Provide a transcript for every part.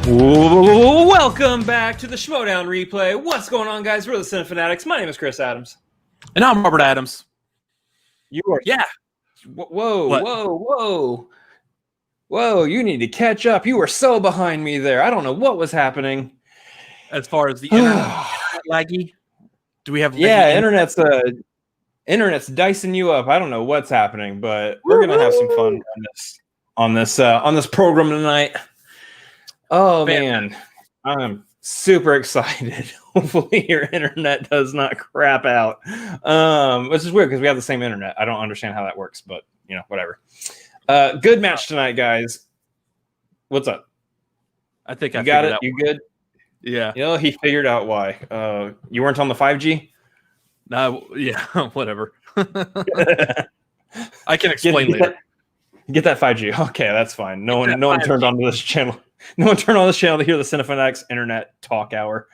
Welcome back to the Schmoedown replay. What's going on, guys? We're the Cinefanatics. My name is Chris Adams. And I'm Robert Adams. You are... Yeah. Whoa, you need to catch up. You were so behind me there. I don't know what was happening. As far as the internet laggy? Do we have... Yeah, internet's dicing you up. I don't know what's happening, but we're going to have some fun on this program tonight. Oh, man. I'm super excited. Hopefully your internet does not crap out. Which is weird because we have the same internet. I don't understand how that works, but, you know, whatever. Good match tonight, guys. What's up? I think I got it. You good? Yeah. You know, he figured out why. You weren't on the 5G? No, yeah, whatever. I can explain later. Get that 5G. Okay, that's fine. No one turned on to this channel. No one turned on this channel to hear the Cinefanatics Internet Talk Hour.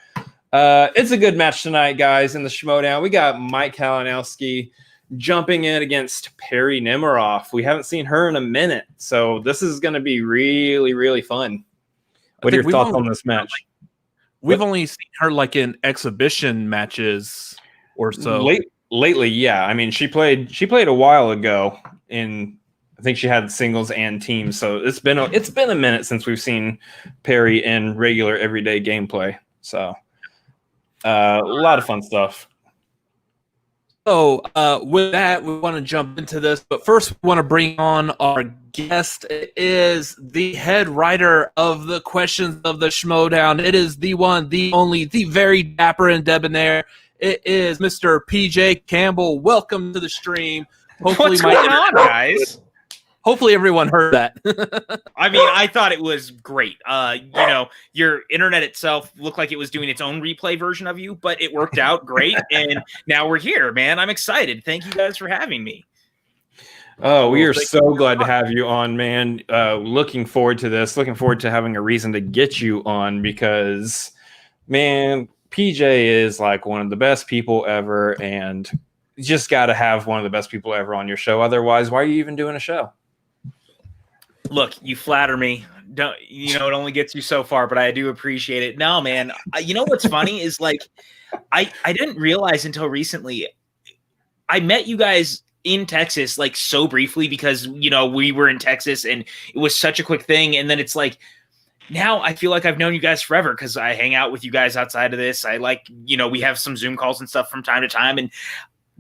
It's a good match tonight, guys, in the Schmoedown. We got Mike Kalinowski jumping in against Perri Nemiroff. We haven't seen her in a minute, so this is going to be really, really fun. What are your thoughts on this match? We've only seen her like in exhibition matches or so. Lately, yeah. I mean, she played a while ago in... I think she had singles and teams, so it's been a minute since we've seen Perri in regular everyday gameplay. So a lot of fun stuff. So with that, we want to jump into this, but first we want to bring on our guest. It is the head writer of the questions of the Schmoedown. It is the one, the only, the very dapper and debonair. It is Mr. PJ Campbell. Welcome to the stream. Hopefully, what's going on, guys? Hopefully everyone heard that. I mean, I thought it was great. You know, your internet itself looked like it was doing its own replay version of you, but it worked out great. And now we're here, man. I'm excited. Thank you guys for having me. Oh, we are so glad to have you on, man. Looking forward to this. Looking forward to having a reason to get you on because, man, PJ is like one of the best people ever. And you just got to have one of the best people ever on your show. Otherwise, why are you even doing a show? Look, you flatter me. Don't you know? It only gets you so far, but I do appreciate it. No, man. You know what's funny is like, I didn't realize until recently. I met you guys in Texas like so briefly because you know we were in Texas and it was such a quick thing. And then it's like now I feel like I've known you guys forever because I hang out with you guys outside of this. I like we have some Zoom calls and stuff from time to time and.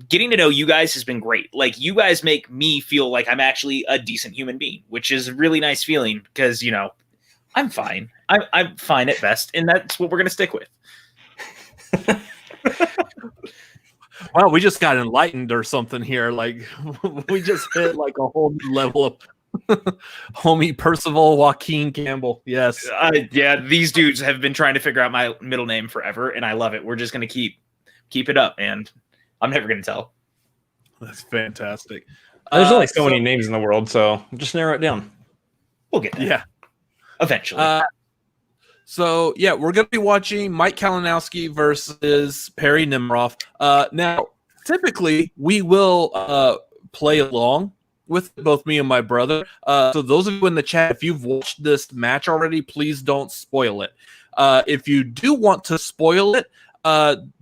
Getting to know you guys has been great. Like you guys make me feel like I'm actually a decent human being, which is a really nice feeling because, I'm fine. I'm fine at best. And that's what we're going to stick with. Wow. We just got enlightened or something here. Like we just hit like a whole new level of homie Percival Joaquin Campbell. Yes. Yeah. These dudes have been trying to figure out my middle name forever. And I love it. We're just going to keep it up. And I'm never going to tell. That's fantastic. There's only so many names in the world, so just narrow it down. We'll get there. Yeah. Eventually. So, yeah, we're going to be watching Mike Kalinowski versus Perri Nemiroff. Now, typically, we will play along with both me and my brother. So those of you in the chat, if you've watched this match already, please don't spoil it. If you do want to spoil it,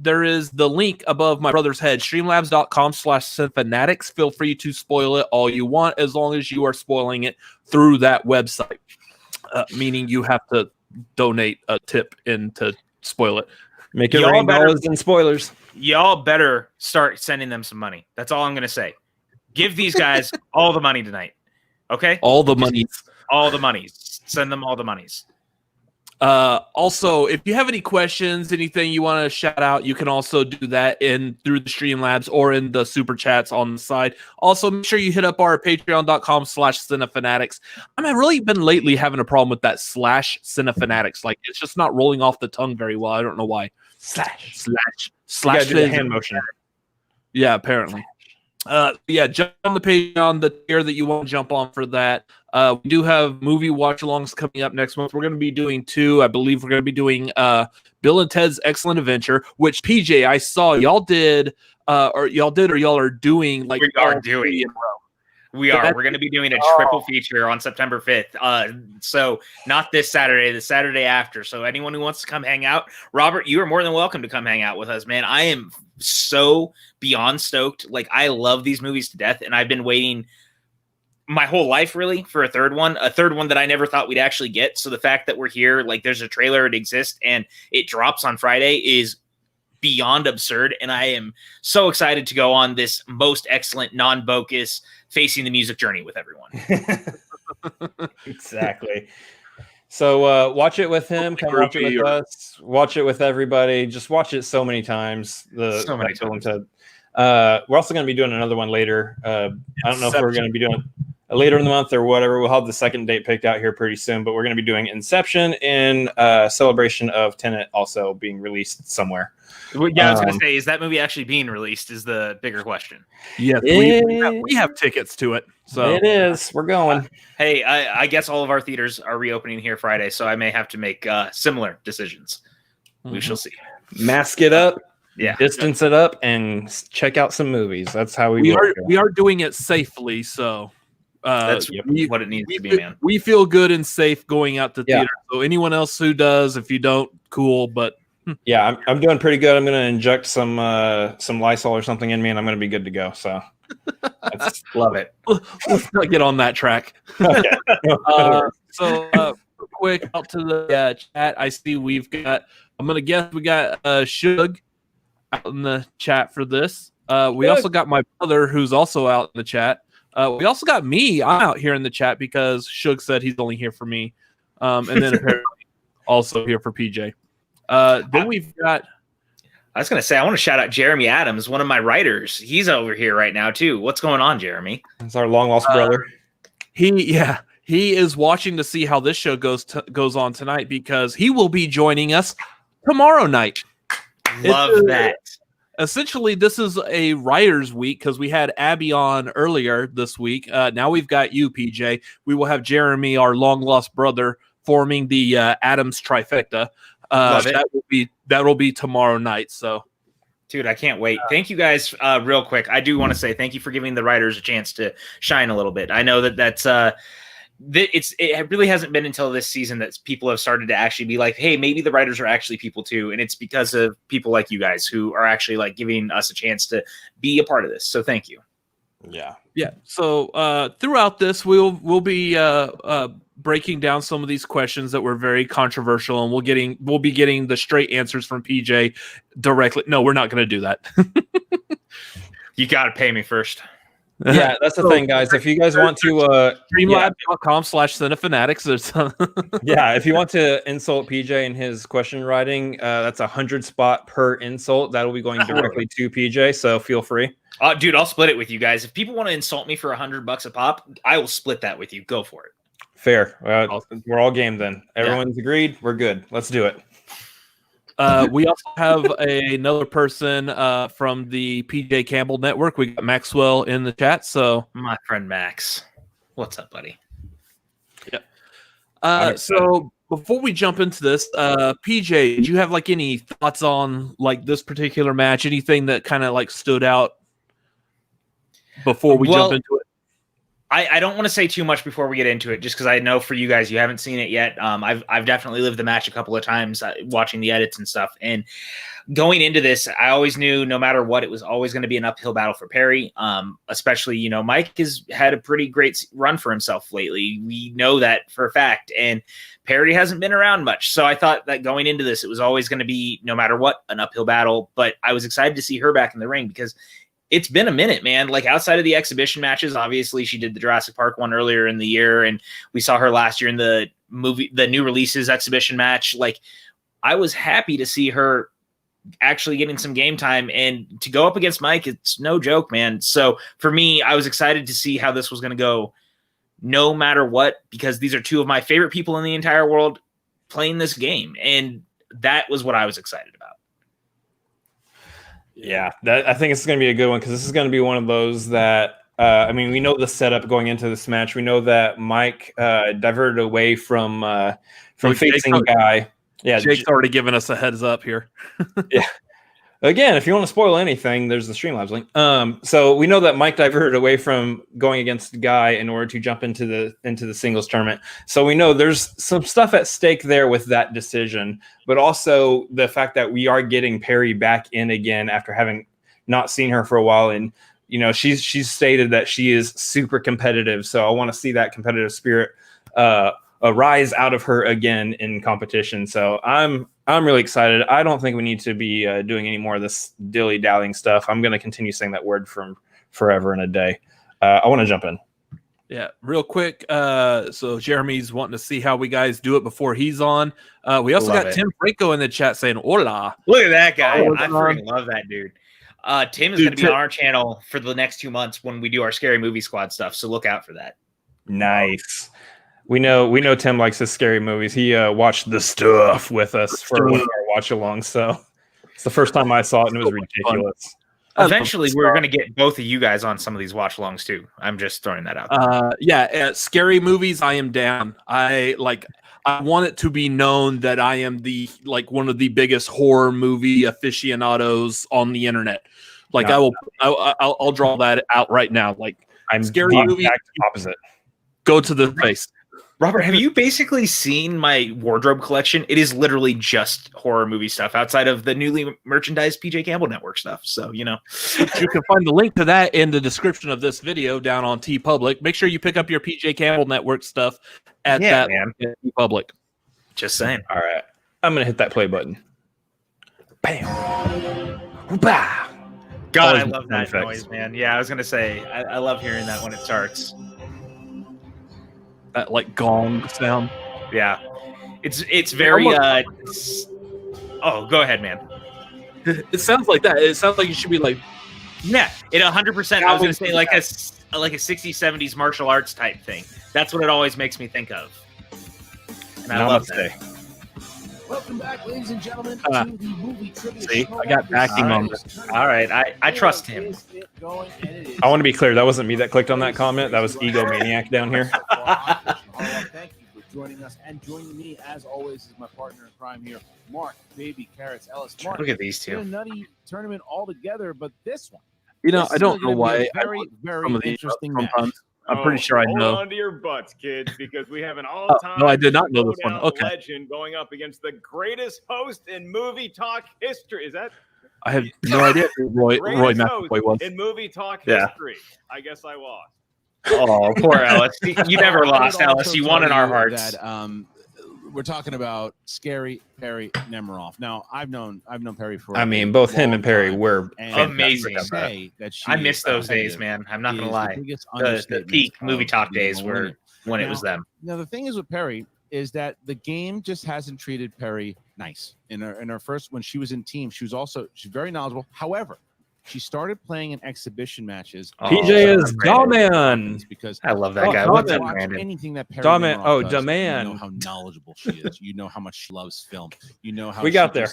there is the link above my brother's head, streamlabs.com/cinefanatics. Feel free to spoil it all you want as long as you are spoiling it through that website, meaning you have to donate a tip in to spoil it. Make it rain dollars and spoilers. Y'all better start sending them some money. That's all I'm going to say. Give these guys all the money tonight. Okay? All the monies. All the monies. Send them all the monies. Also, if you have any questions, anything you want to shout out, you can also do that through the Streamlabs or in the super chats on the side. Also, make sure you hit up our patreon.com/cinefanatics. I've really been lately having a problem with that /cinefanatics. Like it's just not rolling off the tongue very well. I don't know why. Slash. Do the hand motion. Yeah, apparently. Jump on the Patreon, the tier that you want to jump on for that. We do have movie watch-alongs coming up next month. We're going to be doing 2. I believe we're going to be doing Bill and Ted's Excellent Adventure, which PJ, I saw y'all did, or y'all are doing like we are doing. We are. We're going to be doing a triple feature on September 5th. So not this Saturday, the Saturday after. So anyone who wants to come hang out, Robert, you are more than welcome to come hang out with us, man. I am so beyond stoked. Like, I love these movies to death, and I've been waiting my whole life really for a third one that I never thought we'd actually get. So the fact that we're here, like, there's a trailer, it exists, and it drops on Friday is beyond absurd. And I am so excited to go on this most excellent non-bogus facing the music journey with everyone. Exactly. So watch it with him, come watch it with us, watch it with everybody. Just watch it so many times. So many times. We're also going to be doing another one later. I don't know if we're going to be doing later in the month or whatever. We'll have the second date picked out here pretty soon, but we're going to be doing Inception in celebration of Tenet also being released somewhere. Yeah, I was going to say, is that movie actually being released is the bigger question. Yes, we have tickets to it. So it is. We're going. Hey, I guess all of our theaters are reopening here Friday, so I may have to make similar decisions. We shall see. Mask it up. Yeah, distance it up and check out some movies. That's how we are doing it safely. So that's what it needs to be, man. We feel good and safe going out to theater. So anyone else who does, if you don't, cool. But yeah, I'm doing pretty good. I'm going to inject some Lysol or something in me, and I'm going to be good to go. So love it. Let's not get on that track. Okay. So quick out to the chat. I see we've got. I'm going to guess we got Shug out in the chat for this. We also got my brother, who's also out in the chat. We also got me. I'm out here in the chat because Shug said he's only here for me. And then apparently also here for PJ. Then we've got. I was going to say, I want to shout out Jeremy Adams, one of my writers. He's over here right now, too. What's going on, Jeremy? It's our long-lost brother. He is watching to see how this show goes on tonight because he will be joining us tomorrow night. Love that. Essentially, this is a writer's week because we had Abby on earlier this week. Now we've got you, PJ. We will have Jeremy, our long-lost brother, forming the Adams trifecta. That will be tomorrow night. So, dude, I can't wait. Thank you guys. Real quick, I do want to say thank you for giving the writers a chance to shine a little bit. I know that's it really hasn't been until this season that people have started to actually be like, hey, maybe the writers are actually people too, and it's because of people like you guys who are actually like giving us a chance to be a part of this. So thank you. Yeah. So throughout this, we'll be breaking down some of these questions that were very controversial, and we'll be getting the straight answers from PJ directly. No, we're not going to do that. You got to pay me first. Yeah, that's the thing, guys. If you guys want to streamlab.com/cinefanatic. Yeah, if you want to insult PJ in his question writing, that's 100 spot per insult. That'll be going directly to PJ, so feel free. Dude, I'll split it with you guys. If people want to insult me for $100 a pop, I will split that with you. Go for it. Fair. We're all game then. Everyone's agreed. We're good. Let's do it. We also have another person from the PJ Campbell network. We got Maxwell in the chat. So my friend Max, what's up, buddy? Yeah. So before we jump into this, PJ, did you have like any thoughts on like this particular match? Anything that kind of like stood out before we jump into it? I don't want to say too much before we get into it, just because I know for you guys, you haven't seen it yet. I've definitely lived the match a couple of times watching the edits and stuff. And going into this, I always knew no matter what, it was always going to be an uphill battle for Perri. Especially, Mike has had a pretty great run for himself lately. We know that for a fact. And Perri hasn't been around much. So I thought that going into this, it was always going to be, no matter what, an uphill battle. But I was excited to see her back in the ring because it's been a minute, man. Like outside of the exhibition matches, obviously she did the Jurassic Park one earlier in the year, and we saw her last year in the new releases exhibition match. Like, I was happy to see her actually getting some game time, and to go up against Mike, it's no joke, man. So for me, I was excited to see how this was going to go no matter what, because these are two of my favorite people in the entire world playing this game. And that was what I was excited about. Yeah, I think it's going to be a good one because this is going to be one of those that, we know the setup going into this match. We know that Mike diverted away from facing Guy. Yeah, Jake's already given us a heads up here. Yeah. Again, if you want to spoil anything, there's the Streamlabs link. So we know that Mike diverted away from going against Ghai in order to jump into the singles tournament. So we know there's some stuff at stake there with that decision, but also the fact that we are getting Perri back in again after having not seen her for a while. And she's stated that she is super competitive. So I want to see that competitive spirit arise out of her again in competition. So I'm really excited. I don't think we need to be doing any more of this dilly-dallying stuff. I'm going to continue saying that word from forever and a day. I want to jump in. Yeah, real quick. So Jeremy's wanting to see how we guys do it before he's on. We also got Tim Franco in the chat saying hola. Look at that guy. I freaking love that dude. Tim is going to be on our channel for the next 2 months when we do our Scary Movie Squad stuff. So look out for that. Nice. We know Tim likes his scary movies. He watched The Stuff with us for one of our watch-alongs. So it's the first time I saw it, and it was ridiculous. Eventually, we're going to get both of you guys on some of these watch-alongs too. I'm just throwing that out there. Scary movies, I am down. I want it to be known that I am one of the biggest horror movie aficionados on the internet. I'll draw that out right now. I'm scary movie opposite. Go to the face. Robert, have you basically seen my wardrobe collection? It is literally just horror movie stuff outside of the newly merchandised PJ Campbell Network stuff. So, you can find the link to that in the description of this video down on TeePublic. Make sure you pick up your PJ Campbell Network stuff at TeePublic. Just saying. All right. I'm going to hit that play button. Bam. Bah. God, I love that noise, man. Yeah, I was going to say, I love hearing that when it starts. That gong sound. Yeah, it's very. Go ahead, man. It sounds like that. It sounds like you should be it 100%. I was gonna say like a 60s, 70s martial arts type thing. That's what it always makes me think of. And I love that. Welcome back, ladies and gentlemen, to the movie trivia. See, I got backing on this. All right, I trust him. I want to be clear. That wasn't me that clicked on that comment. That was Egomaniac down here. Thank you for joining us, and joining me, as always, is my partner in crime here, Mark Baby Carrots Ellis. Mark, look at these two. A nutty tournament altogether, but this one. I don't know why. Very, very interesting match. I'm pretty sure I know. Hold on to your butts, kids, because we have an all-time no, I did not know this one. Okay. Legend going up against the greatest host in movie talk history. Is that? I have no idea who Roy McAvoy was. In movie talk history. I guess I lost. Oh, poor Ellis. You never lost, Ellis. You won in our hearts. We're talking about Scary Perri Nemiroff. Now, I've known Perri for. Both him and Perri were amazing. I miss those days, man. I'm not gonna lie. The peak movie talk days were when it was them. Now, the thing is with Perri is that the game just hasn't treated Perri nice. In her first, when she was in team, she's very knowledgeable. However, she started playing in exhibition matches. PJ is Dawman because I love that guy. What's up, Brandon? Anything that Perri Dawman. Oh, Dawman. You know how knowledgeable she is. You know how much she loves film. You know how we got there.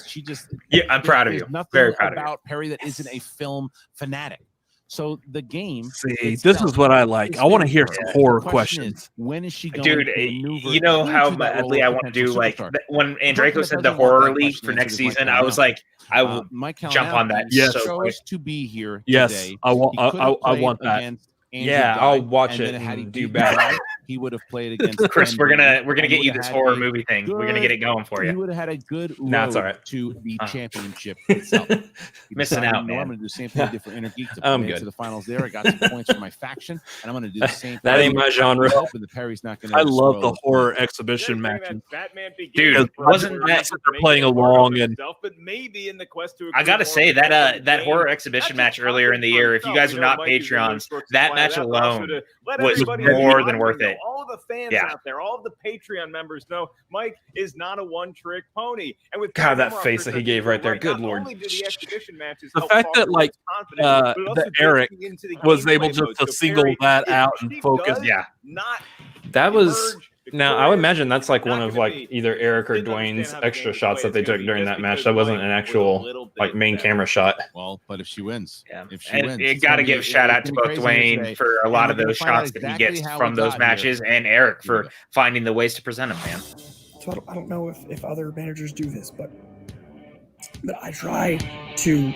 I'm proud of you. Nothing very proud about Perri that isn't a film fanatic. So the game. See, this is what I like. I want to hear some horror questions. When is she going Dude, you know how badly I want to do when Andrejko said the horror league for next season, I was like, I will jump on that. Yes, chose to be here. Yes, today. I want that. Yeah, I'll watch it and do bad. He would have played against Chris. We're gonna get you this horror movie thing. We're gonna get it going for you. He would have had a good road to the championship itself. Missing out, man. I'm gonna do the same thing different Inner to I'm good. To the finals there. I got some points for my faction, and I'm gonna do the same. That ain't my genre. The Perri's not gonna. I love the horror exhibition matches. Dude, wasn't that they're playing along and but maybe in the quest to I gotta say that horror exhibition match earlier in the year, if you guys are not Patreons, that match alone was more than worth it. All of the fans out there, all of the Patreon members know Mike is not a one-trick pony. And with God, that face that he gave right there, good lord. The fact that that Eric was able just to single that out and focus. Yeah, that was. Now, I would imagine that's one of either Eric or Dwayne's extra shots that they took during that match. That wasn't an actual main camera shot. Well, but if she wins, if she wins, you got to give a shout out to both Dwayne for a lot of those shots that he gets from those matches, and Eric for finding the ways to present them, man. So I don't know if other managers do this, but but I try to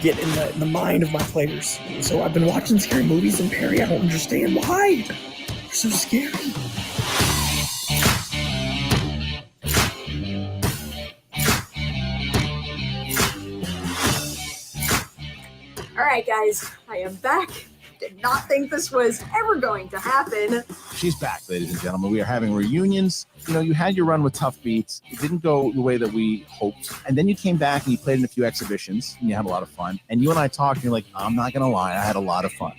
get in the mind of my players. So I've been watching scary movies, and Perry, I don't understand why. They're so scary. All right, guys, I am back. Did not think this was ever going to happen. She's back, ladies and gentlemen. We are having reunions. You know, you had your run with Tough Beats. It didn't go the way that we hoped. And then you came back and you played in a few exhibitions and you had a lot of fun. And you and I talked and you're like, I'm not going to lie, I had a lot of fun.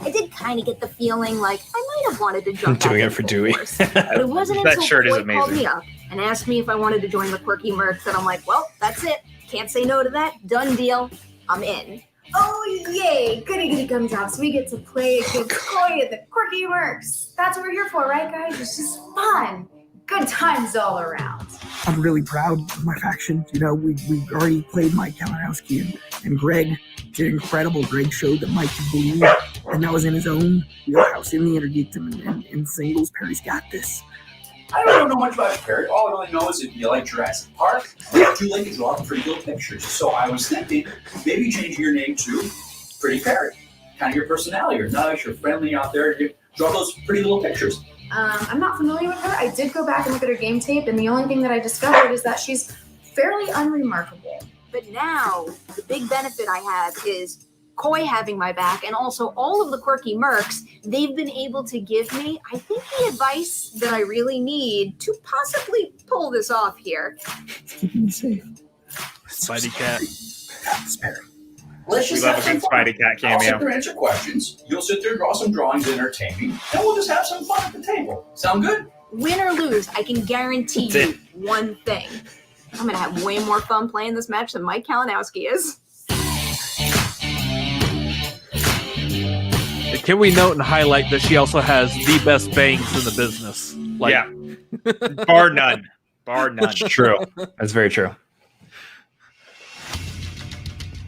I did kind of get the feeling like I might have wanted to jump Doing back it for in Dewey. force. But it wasn't That until shirt is Boyd called amazing. me up and asked me if I wanted to join the Quirky Mercs that I'm like, well, that's it. Can't say no to that. Done deal. I'm in. Oh, yay. Goody gumdrops. We get to play against Koi at the Quirky Mercs. That's what we're here for, right, guys? It's just fun. Good times all around. I'm really proud of my faction. You know, we already played Mike Kalinowski, and Greg did incredible. Greg showed that Mike could believe, and that was in his own wheelhouse in the Intergeekdom and in singles. Perry's got this. I don't know much about Perry. All I really know is if you like Jurassic Park, you do like to draw pretty little pictures. So I was thinking maybe changing your name to Pretty Perry. Kind of your personality. You're nice, you're friendly out there. You draw those pretty little pictures. I'm not familiar with her. I did go back and look at her game tape, and the only thing that I discovered is that she's fairly unremarkable. But now, the big benefit I have is Koi having my back, and also all of the Quirky Mercs, they've been able to give me, I think, the advice that I really need to possibly pull this off here. It's keeping me safe. Spidey Cat. That's Perry. Let's We just love have a some good fun. Spidey Cat I'll sit cameo. there and answer questions. You'll sit there and draw some drawings and entertain me, and we'll just have some fun at the table. Sound good? Win or lose, I can guarantee That's you one thing. I'm going to have way more fun playing this match than Mike Kalinowski is. Can we note and highlight that she also has the best bangs in the business? Like, Yeah. Bar none. Bar none. That's true. That's very true.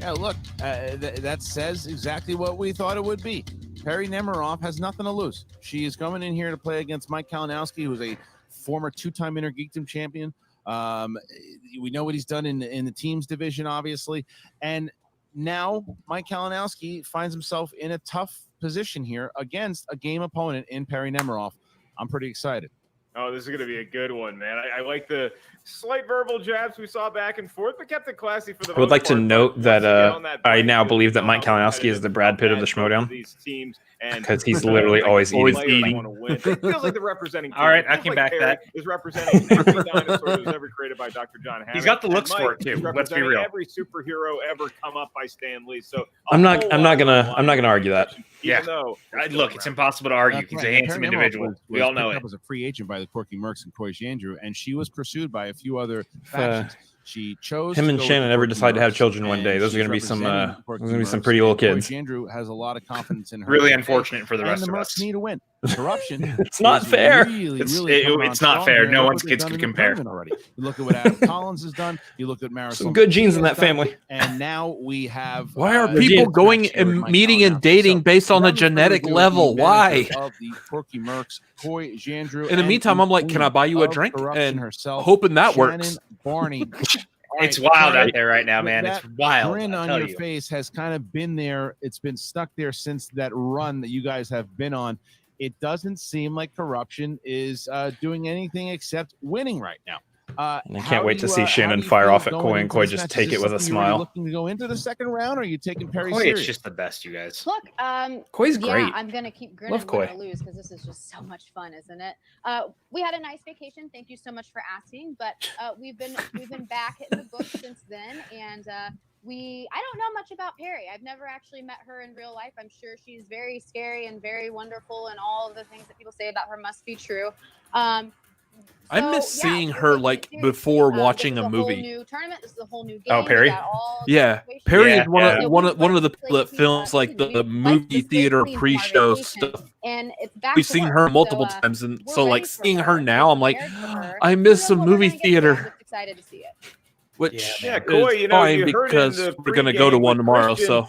Yeah, look, that says exactly what we thought it would be. Perri Nemiroff has nothing to lose. She is coming in here to play against Mike Kalinowski, who's a former two-time Intergeekdom champion. We know what he's done in the teams division, obviously. And now Mike Kalinowski finds himself in a tough position here against a game opponent in Perri Nemiroff. I'm pretty excited. Oh, this is going to be a good one, man. I like the slight verbal jabs we saw back and forth, but kept it classy for the I would most like to part. note Once that you get on that I break, now you'll believe that know Mike how Kalinowski is the Brad Pitt of the competitive both Schmoedown, these teams and because he's literally always players eating. wanna win. It feels like the representing team. All right, It I feels can like back Perry that. is representing every dinosaur that was ever created by Dr. John Hammond. He's got the looks And for Mike it, too. is Let's be representing real. Every superhero ever come up by Stan Lee. So I'm not gonna argue that. Yeah. Though Look, it's impossible to argue. That's He's right. a handsome Perri Nemiroff individual. We all know picked it. up as a free agent by the Quirky Mercs and Koi Andrew, and she was pursued by a few other factions. She chose Him to and go with Shannon the ever Quirky decide to have Mercs, children one day. and Those are she's gonna be some representing the Quirky those are gonna be some Mercs, pretty little and Koi kids. Andrew has a lot of confidence in her. Really today. unfortunate for the And rest the of Mercs us. need to win. Corruption. It's not is fair. Really, It's- really coming on it's not strong fair. here. No Look one's what they've kids done can in the compare. tournament already. You look at what Adam Collins has done. You look at Marisol. Some good genes in Mejia that has done, family. And now we have. why are the people Gene going match here with and Mike meeting and Kalinowski. dating So, based on a without further genetic ado, level? the Why? manager Of the Quirky Mercs, Koi Andrew. In the meantime, I'm like, can I buy you a drink? And hoping that works. Barney. It's wild out there right now, man. That It's wild. Grin I'll on tell your you. face has kind of been there. It's been stuck there since that run that you guys have been on. It doesn't seem like corruption is doing anything except winning right now. And I can't wait to see Shannon fire off at Koi and Koi just take it with a smile. Looking to go into the second round, or are you taking Perry Koi, serious? it's just the best, you guys. Look, Koi's yeah, great. I'm gonna keep grinning Love when Koi. I lose because this is just so much fun, isn't it? We had a nice vacation. Thank you so much for asking. But we've been back in the book since then, and I don't know much about Perry. I've never actually met her in real life. I'm sure she's very scary and very wonderful, and all of the things that people say about her must be true. I So, miss yeah, seeing so her take it like seriously. before This watching is a whole movie. new tournament. This is a whole new game. Oh, We Perry? got all the Yeah, situations. Perry Yeah, is one yeah. of one of the that films like the movie theater pre-show stuff. And it's back We've to seen work. her multiple So, times, and we're so like ready for seeing her. her now, I'm like, Prepared for her. I miss We some know what we're movie gonna get, so I'm theater, just excited to see it. which Yeah, is Koi, you know, fine you heard in because the we're gonna go to pregame one with tomorrow. Christian So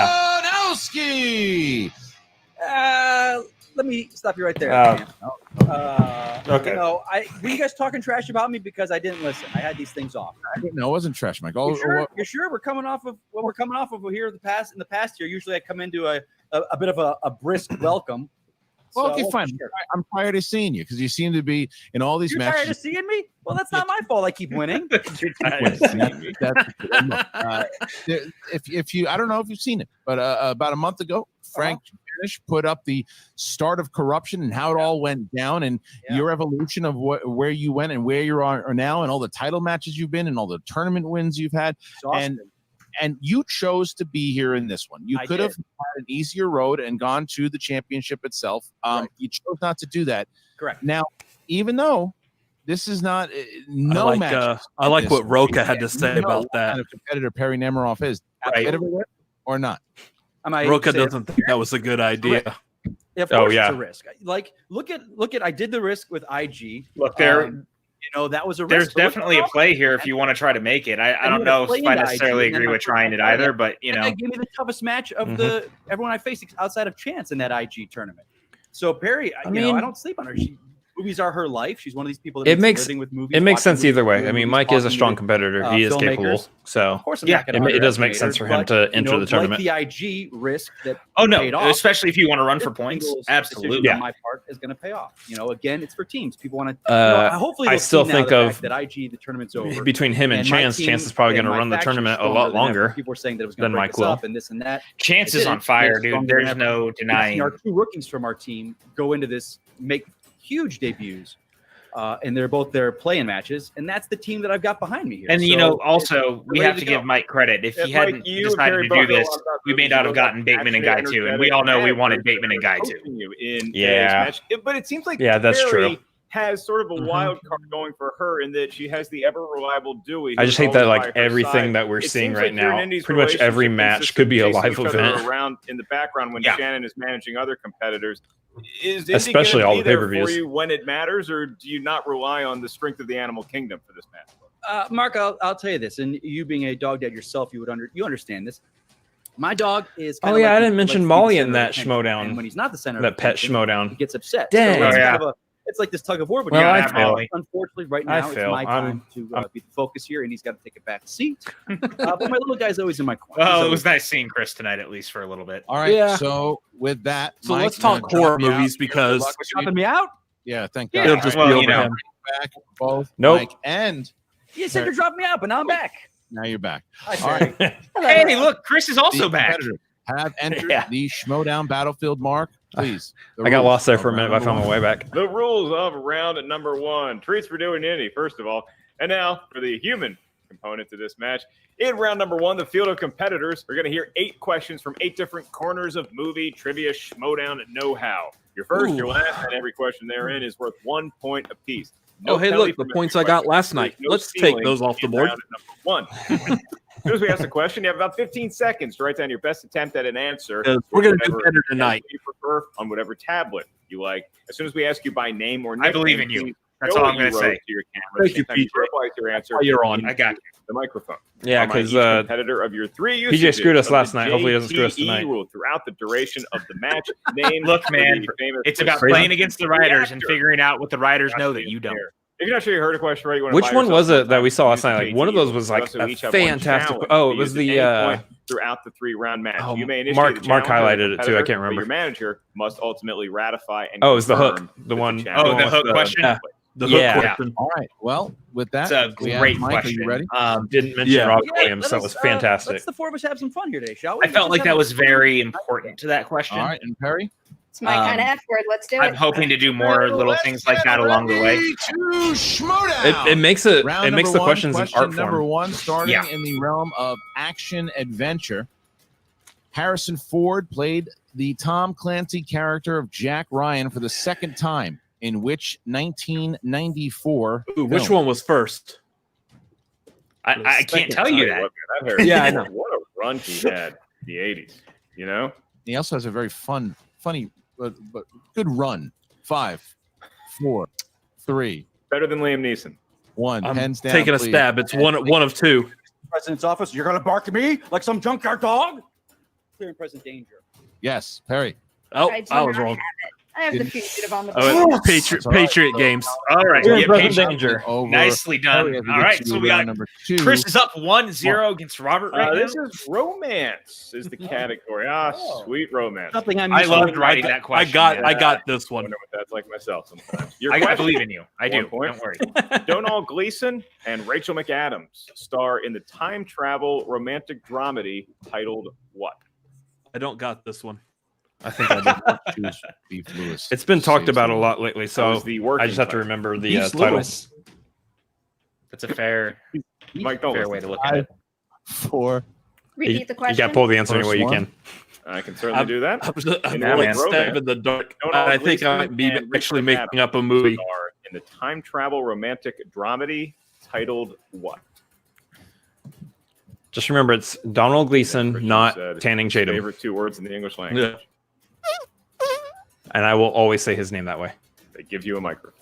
Kalinowski. let me stop you right there. Okay. You know, were you guys talking trash about me because I didn't listen? I had these things off. No, it wasn't trash, Mike. You're sure? We're coming off of what we're coming off of here in the past year. Usually I come into a bit of a brisk welcome. Well, okay, fine. Sure. I'm tired of seeing you because you seem to be in all these You're matches. tired of seeing me? Well, that's not my fault. I keep winning. If you, I don't know if you've seen it, but about a month ago, Frank put up the start of corruption and how it all went down, and your evolution of where you went and where you are now, and all the title matches you've been, and all the tournament wins you've had, and you chose to be here in this one. You could have had an easier road and gone to the championship itself. You chose not to do that. Correct. Now, even though this is not match, I like what Roca had to say about that. Kind of competitor Perri Nemiroff is or not. Roca doesn't think that was a good idea. Of course it's a risk. Like, look at. I did the risk with IG. Look, there. You know, that was a risk. There's definitely a play here if you want to try to make it. I don't know if I necessarily agree with trying it either, but you know, that gave me the toughest match of everyone I faced outside of Chance in that IG tournament. So Perri, I don't sleep on her. Movies are her life. She's one of these people that makes living with movies. It makes sense either way. I mean, Mike is a strong competitor. He is capable. So of course, it does make sense for him to enter the tournament. Like the IG risk that paid off, especially if you want to run for points. Absolutely, on my part is going to pay off. You know, again, it's for teams. People want to. Hopefully, I still think of that IG. The tournament's over between him and Chance. Chance is probably going to run the tournament a lot longer. People were saying that it was going to break us up and this and that. Chance is on fire, dude. There's no denying. Our two rookies from our team go into this, make huge debuts. And they're both their play-in matches, and that's the team that I've got behind me here. And you know, also we have to give Mike credit. If he hadn't decided to do this, we may not have gotten Bateman and Guy too. And we all know we wanted Bateman and Guy too. But it seems like that's true. Has sort of a wild card going for her in that she has the ever reliable Dewey. I just hate that like everything that we're seeing right now, pretty much every match could be a live event. Around in the background when Shannon is managing other competitors. Is especially all the pay-per-views for you when it matters, or do you not rely on the strength of the animal kingdom for this match? Mark, I'll tell you this, and you being a dog dad yourself, you understand this. My dog is. I didn't mention Molly in that Schmoedown. And when he's not the center, that pet Schmoedown, he gets upset. Dang. So it's like this tug of war. But unfortunately, right now it's my time to be the focus here, and he's got to take a back seat. But my little guy's always in my corner. Well, it was nice seeing Chris tonight, at least for a little bit. All right. So with that, Mike, let's talk horror movies because dropping me out. Yeah, thank God. It'll just be over him. Back both. Nope. Mike and you said you're dropping me out, but now I'm back. Now you're back. All right. Hey, look, Chris is also back. Have entered the Schmoedown battlefield, Mark. Please. I got lost there for a minute, but I found my way back. The rules of round number 1. Treats for doing Indy, first of all. And now for the human component to this match. In round number 1, the field of competitors are going to hear 8 questions from 8 different corners of movie, trivia, Schmoedown, and know-how. Your first, your last, and every question therein is worth 1 point apiece. No hey, look, the points I got last night. Let's take those off the board. Number 1. As soon as we ask the question, you have about 15 seconds to write down your best attempt at an answer. We're going to do better tonight. You prefer on whatever tablet you like. As soon as we ask you by name or nickname, I believe in you. That's all I'm going to say. To your camera. Thank you, PJ. Your answer. You're on. I got you. The microphone. Yeah, because competitor of your 3 usages. PJ screwed us last night. Hopefully, he doesn't screw us tonight. Rule throughout the duration of the match. Name. Look, man, it's about playing against the writers and figuring out what the writers know that you don't. If you're not sure you heard a question right, you want to which one was it that we saw last night? Like one of those was like a fantastic. Oh, it was the throughout the 3-round match. Oh, you may Mark highlighted it too. I can't remember. Your manager must ultimately ratify and it was the hook, the one. Oh, the hook question. Yeah. The hook question. All right. Well, with that, it's a great Mike, question. Are you ready? Didn't mention Robert Williams. That was fantastic. Let's the 4 of us have some fun here today, shall we? I felt like that was very important to that question. All right, and Perry. It's my kind of F word. Let's do it. I'm hoping to do more little things like that along the way. It makes it. It makes the questions in art form. Number 1, starting in the realm of action adventure. Harrison Ford played the Tom Clancy character of Jack Ryan for the 2nd time. In which 1994? Which one was first? I can't tell you that. Yeah, I know. What a run he had in the 80s. You know. He also has a very funny, but good run. 5, 4, 3. Better than Liam Neeson. 1. I'm hands down. Taking a stab. It's one of 2. President's office. You're gonna bark at me like some junkyard dog. Clear and present danger. Yes, Perry. Oh, I was wrong. I have the fugitive on the Oh, Patriot games. All right, You're in yeah, present Patriot. danger. Nicely done. All right, so we got number 2. Chris is up 1-0 against Robert right now. This is romance is the category. Sweet romance. Something I'm. I loved writing that question. I got this I one. wonder what that's like myself sometimes. I believe in you. I do. 1 point. Don't worry. Donald Gleason and Rachel McAdams star in the time travel romantic dramedy titled what? I don't got this one. I think I did. Beef Lewis. It's been talked about a lot lately, That so was the working I just have to title. remember the Beef title. Lewis. That's a fair Mike, don't listen. way to look at it. 4. Repeat the You question. got to pull the answer any way you First one. can. I can certainly do that. I'm Yeah, like man. stab in the dark. Donald I think I might be Gleason and actually Rachel making up a McAdams movie. star in the time travel romantic dramedy titled what? Just remember, it's Donald Gleason, Christian not said Tanning his Tatum. Favorite 2 words in the English language. And I will always say his name that way. They give you a microphone.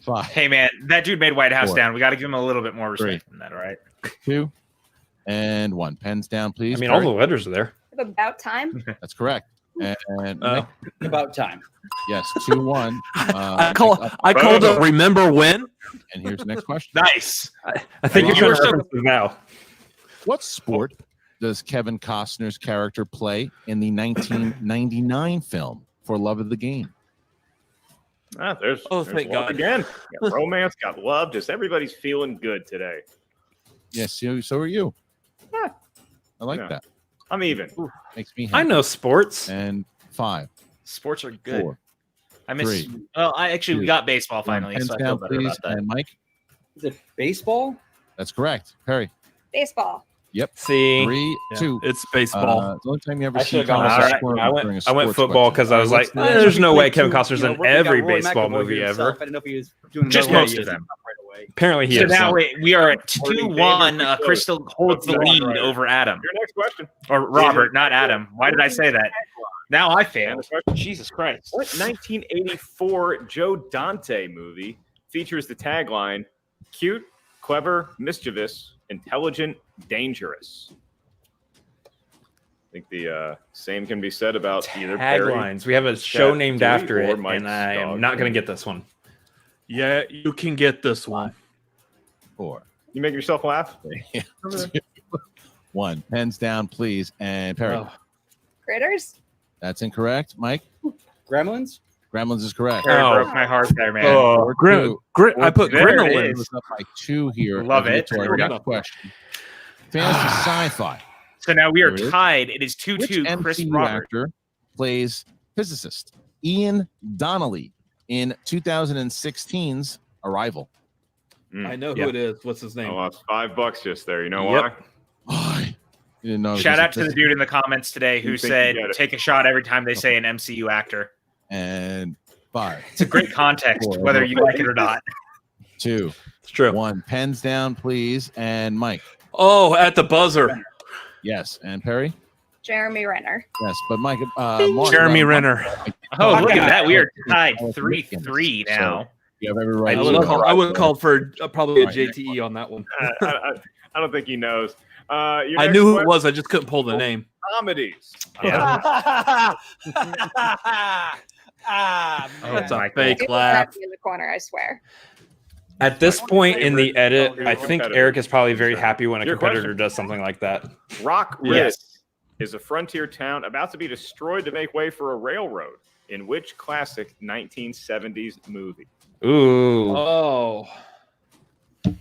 5. Hey man, that dude made White House 4. down. We got to give him a little bit more respect 3. than that. All right. 2. And 1. Pens down, please. I mean, all Perry. the letters are there. About time. That's correct. And Nick, About time. yes, 2-1. I called it Remember When? And here's the next question. Nice. I think you're We're trying to so- reference it now. What sport does Kevin Costner's character play in the 1999 film For Love of the Game? There's thank love God. again. Got romance, got love. Just everybody's feeling good today. Yes, so are you. Yeah. I like Yeah. that. I'm even. Makes me happy. I know sports. And 5. Sports are good. 4. I miss. 3. Well, we 2. got baseball finally, Pens so I feel down, better please. about that. And Mike, Is it baseball? that's correct. Perry. Baseball. Yep. See, 3, 2. It's baseball. The only time you ever I see should've gone Costner with that. squirm I during a went sports football question. because I was All like, right, let's there's no way Played Kevin two, Costner's you know, in we got every Roy baseball McAvoy movie here ever. himself. I didn't know if he was doing Just another most one. of them. Right away. Apparently he So is. now we are at Morning, 2-1. David. Crystal holds the Right. lead over Adam Your next question. or Robert, not Adam. Why did I say that? Now I And failed. the question, Jesus Christ. what 1984 Joe Dante movie features the tagline "Cute, clever, mischievous, intelligent, dangerous"? I think the same can be said about either Perry. Taglines. We have a show Chat named Dewey after or it, Mike's and I dog. am not going to get this one. Yeah, you can get this one. 4. You make yourself laugh? 1. Pens down, please. And Perry. Oh. Critters. That's incorrect. Mike. Gremlins? Gremlins is correct. Perry Oh. broke my heart there, man. Oh, I put There it Grinolin. is. Up by 2 here. Love as we it. get to our There we next go. question. Fantasy sci-fi. So now we are There it is. tied. It is Which 2-2. Chris MCU Robert. actor plays physicist Ian Donnelly in 2016's Arrival? I know Yeah. who it is. What's his I name? lost $5 just there. You know Yep. why? Oh, you didn't know. it Shout was a out to the physicist. dude in the comments today who You think said, you get it. take a shot every time they say an MCU actor. And 5, It's a great context, Four. whether you like it or not. 2, It's true. 1. Pens down, please. And Mike. Oh, at the buzzer. Yes. And Perry. Jeremy Renner. Yes. But Mike. Mark, Jeremy Renner. Oh, look at God. that. We are tied With 3-3 Wiggins, now. You have every right. I to would know. have called for probably a Right. JTE on that one. I don't think he knows. Your I next knew who it question, was. I just couldn't pull the name. Comedies. Yeah. Ah, Oh, That's a Michael. fake It was laugh. actually in the corner, I swear. At this point in the edit, Favorite I think competitor. Eric is probably very happy when a Your competitor question. does something like that. Rock Ridge Yes. is a frontier town about to be destroyed to make way for a railroad. In which classic 1970s movie? Ooh. Oh. This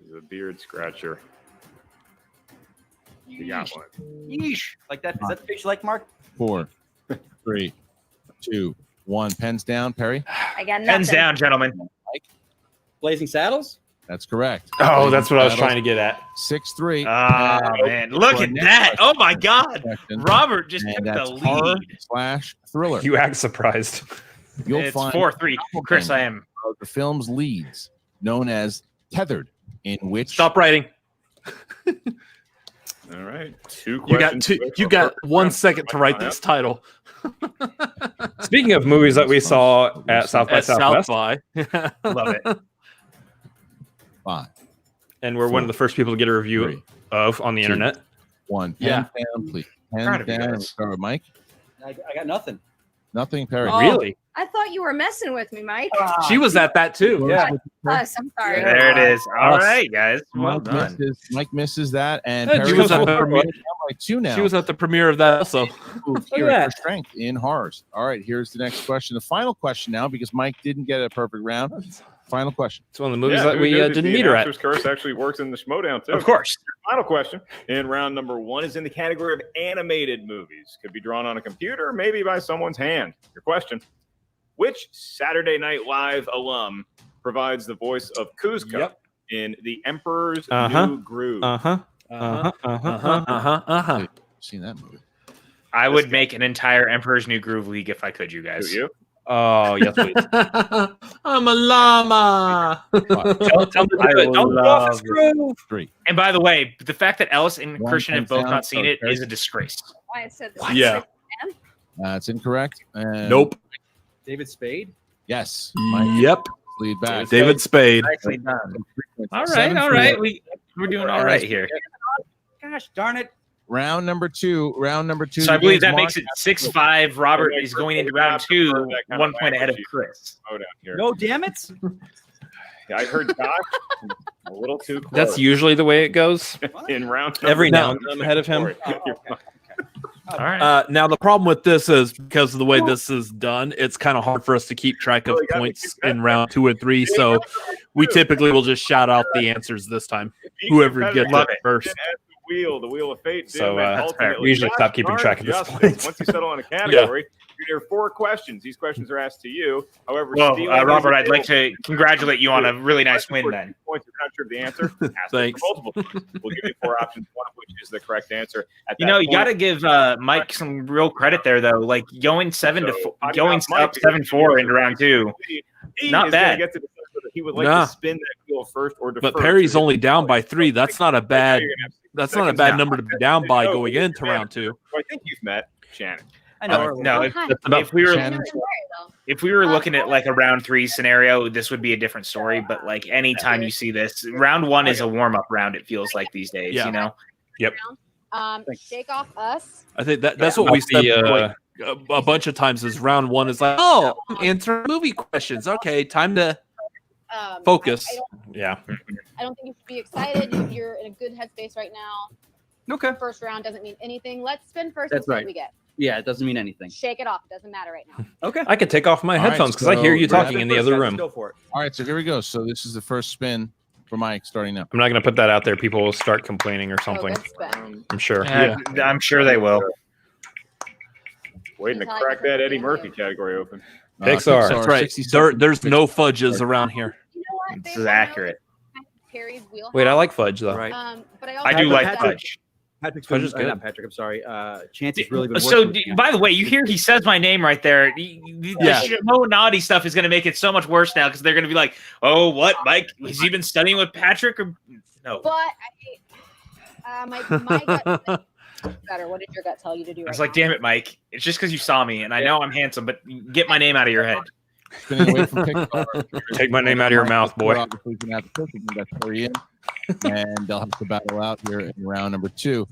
is a beard scratcher. You got one. Yeesh. Like that. Is that the face you like, Mark? 4, 3, 2, 1. Pens down, Perry. I got nothing. Hands down, gentlemen. Blazing Saddles? That's correct. Oh, that's what I was trying to get at. 6-3. Oh, man. Look at that. Oh, my God. Robert just took And the that's horror lead. / thriller. You act surprised. You'll It's find 4-3. Chris, I am. the film's leads, known as Tethered, in which Stop writing. All right. 2 You got questions. two. You got 1 second to write this title. Speaking of movies that we saw at South by At South Southwest, by. Love it. 5, and we're one of the first people to get a review 3, of on the 2, internet. 1. Yeah. Pens down, please. Proud Pens of you down. guys. We'll start with Mike. I got nothing. Nothing, Perry. Oh, really? I thought you were messing with me, Mike. She was at that too. Yeah. Us, I'm sorry. There it is. All right, guys. Well done. Mike misses that, and She Perry was at the by premiere. 2 now. She was at the premiere of that also. Here for strength in horrors. All right, here's the next question. The final question now, because Mike didn't get a perfect round. Final question. It's one of the movies that we didn't meet her at. Curse actually works in the Schmoedown too. Of course. Your final question in round number 1 is in the category of animated movies. Could be drawn on a computer, maybe by someone's hand. Your question: which Saturday Night Live alum provides the voice of Kuzco in The Emperor's New Groove? Seen that movie? I would make an entire Emperor's New Groove league if I could, you guys. Do you? Oh, yes, please. I'm a llama. And by the way, the fact that Ellis and One Christian have both sound, not seen it okay. is a disgrace. Why I said Yeah. That's incorrect. And Nope. David Spade. Yes. Mike, Yep. lead back. David Spade. Nicely done. All right. We're doing all right here. Gosh darn it. Round number 2. So I believe that begins makes it 6-5. Robert is going into round 2, 1 point ahead of Chris. No, damn it. Yeah, I heard Josh a little too close. That's usually the way it goes. In round Every number now and then I'm ahead of him. All right. Now the problem with this is because of the way this is done, it's kind of hard for us to keep track of points in round 2 and 3. So we typically will just shout out the answers this time. Whoever gets it first. The wheel of fate. So Doom, and we usually Josh stop keeping Barnes track of this Justice. point. Once you settle on a category, you hear 4 questions. These questions are asked to you. However, Well, stealing Robert, is I'd like to congratulate you on a really nice win then. Points, you're not sure of the answer. Ask Thanks. for multiple points. We'll give you 4 options, one of which is the correct answer. At You that know, you point, got to give Mike some real credit there, though. Like going going up 7-4 into round 2, he not is bad. gonna get to decide whether he would like Nah. to spin that wheel first or defer. But Perry's only down by 3. That's not a bad. That's not a bad number to be down by going into round 2. I think you've met Shannon. I know. No, if we were looking at like a round 3 scenario, this would be a different story. But like anytime you see this, round 1 is a warm up round. It feels like these days, Yeah. you know. Yep. Shake off us. I think that's what we said like, a bunch of times. Is round 1 is like, oh, answer movie questions. Okay, time to focus. Yeah. I don't think you should be excited. You're in a good headspace right now. Okay. First round doesn't mean anything. Let's spin first That's and see right. what we get. Yeah, it doesn't mean anything. Shake it off. It doesn't matter right now. Okay. I could take off my All right, headphones because I so hear you grab talking it in the other room. Go for it. All right, so here we go. So this is the first spin for Mike starting now. I'm not going to put that out there. People will start complaining or something. Good spin. I'm sure. I'm sure they will. Waiting to crack that Eddie Murphy category open. Pixar. That's right. There's no fudges around here. You know what? This is accurate. Perry's wheelhouse. Wait, I like fudge though. Right. But I do like fudge. Patrick's Fudge been, is good. not Patrick, I'm sorry. Chance has really been So, working with by the way, you hear he says my name right there. The Schmoedown stuff is going to make it so much worse now because they're going to be like, "Oh, what, Mike? Has he been studying with Patrick?" Or no? But my gut better. What did your gut tell you to do? I was like, "Damn it, Mike! It's just because you saw me, and I know I'm handsome, but get my name out of your head." Spinning away from Pixar. Take my name out of your mouth, boy. Obviously, gonna have to pick it, that's Perry in, and they'll have to battle out here in round number 2.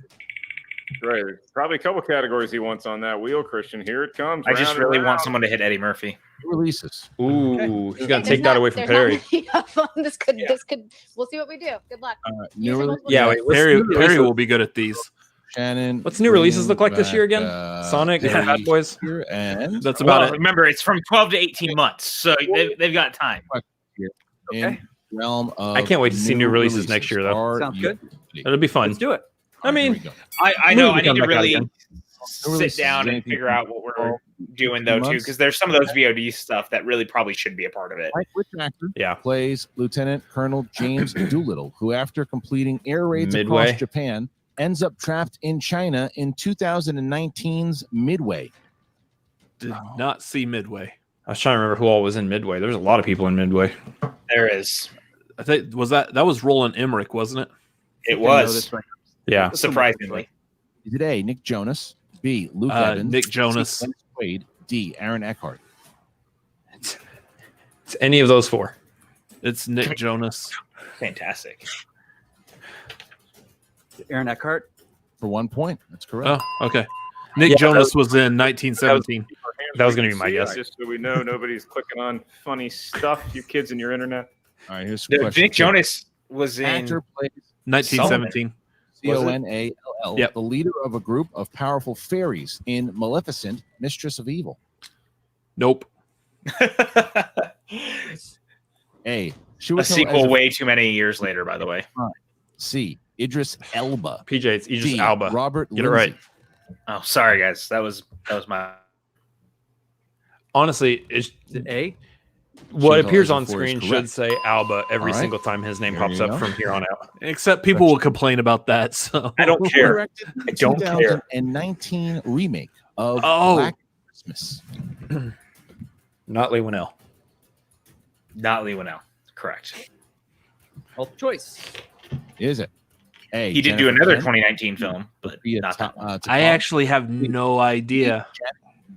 Right. Probably a couple categories he wants on that wheel, Christian. Here it comes. I just round really and want round. someone to hit Eddie Murphy. Releases. Ooh, he's going to take that away from Perry. This could. We'll see what we do. Good luck. New release. Yeah, wait, Perry will be good at these. Shannon. What's new releases look like this back, year again? Sonic, Perry Bad Boys. here, and That's about it. Remember, it's from 12 to 18 months, so they've got time. in realm of I can't wait to see new releases next year, though. are Sounds good. It'll be fun. Let's do it. I mean, Here we go. I know I Movie need to come back out really again. sit down and figure out what we're doing though too, because there's some of those VOD stuff that really probably should be a part of it. Mike, which actor Yeah. plays Lieutenant Colonel James Doolittle, who, after completing air raids Midway. across Japan, ends up trapped in China in 2019's Midway? Did not see Midway. I was trying to remember who all was in Midway. There's a lot of people in Midway. There is. I think that was Roland Emmerich, wasn't it? It was Yeah. surprisingly. Is it A, Nick Jonas, B, Luke Evans, Nick Jonas. C, Dennis Quaid, D, Aaron Eckhart? It's any of those 4. It's Nick Jonas. Fantastic. Aaron Eckhart. For 1 point. That's correct. Oh, okay. Nick Jonas was in 1917. That was going to be my guess. Just so we know nobody's clicking on funny stuff, you kids in your internet. All right, here's the question. Nick Jonas was in Actor plays 1917. Conall. Yep. The leader of a group of powerful fairies in Maleficent, Mistress of Evil. Nope. A. A sequel way too many years later, by the way. C. Idris Elba. PJ, it's Idris D. Alba. Robert Get it Lindsay. right. Oh, sorry guys. That was my. Honestly, it's A. what Choose appears all on as before is screen should correct. say Alba every All right. single time his name There pops you up go. from here on out. Except people will complain about that. So I don't Who care. directed the I don't care. 2019 remake of Oh. Black Christmas? Not Lee Winnell. Not Lee Winnell. Correct. Health choice. Is it? A. He did do Jennifer another Kent, 2019 film, but Sophia not that one. Takal, I actually have no idea.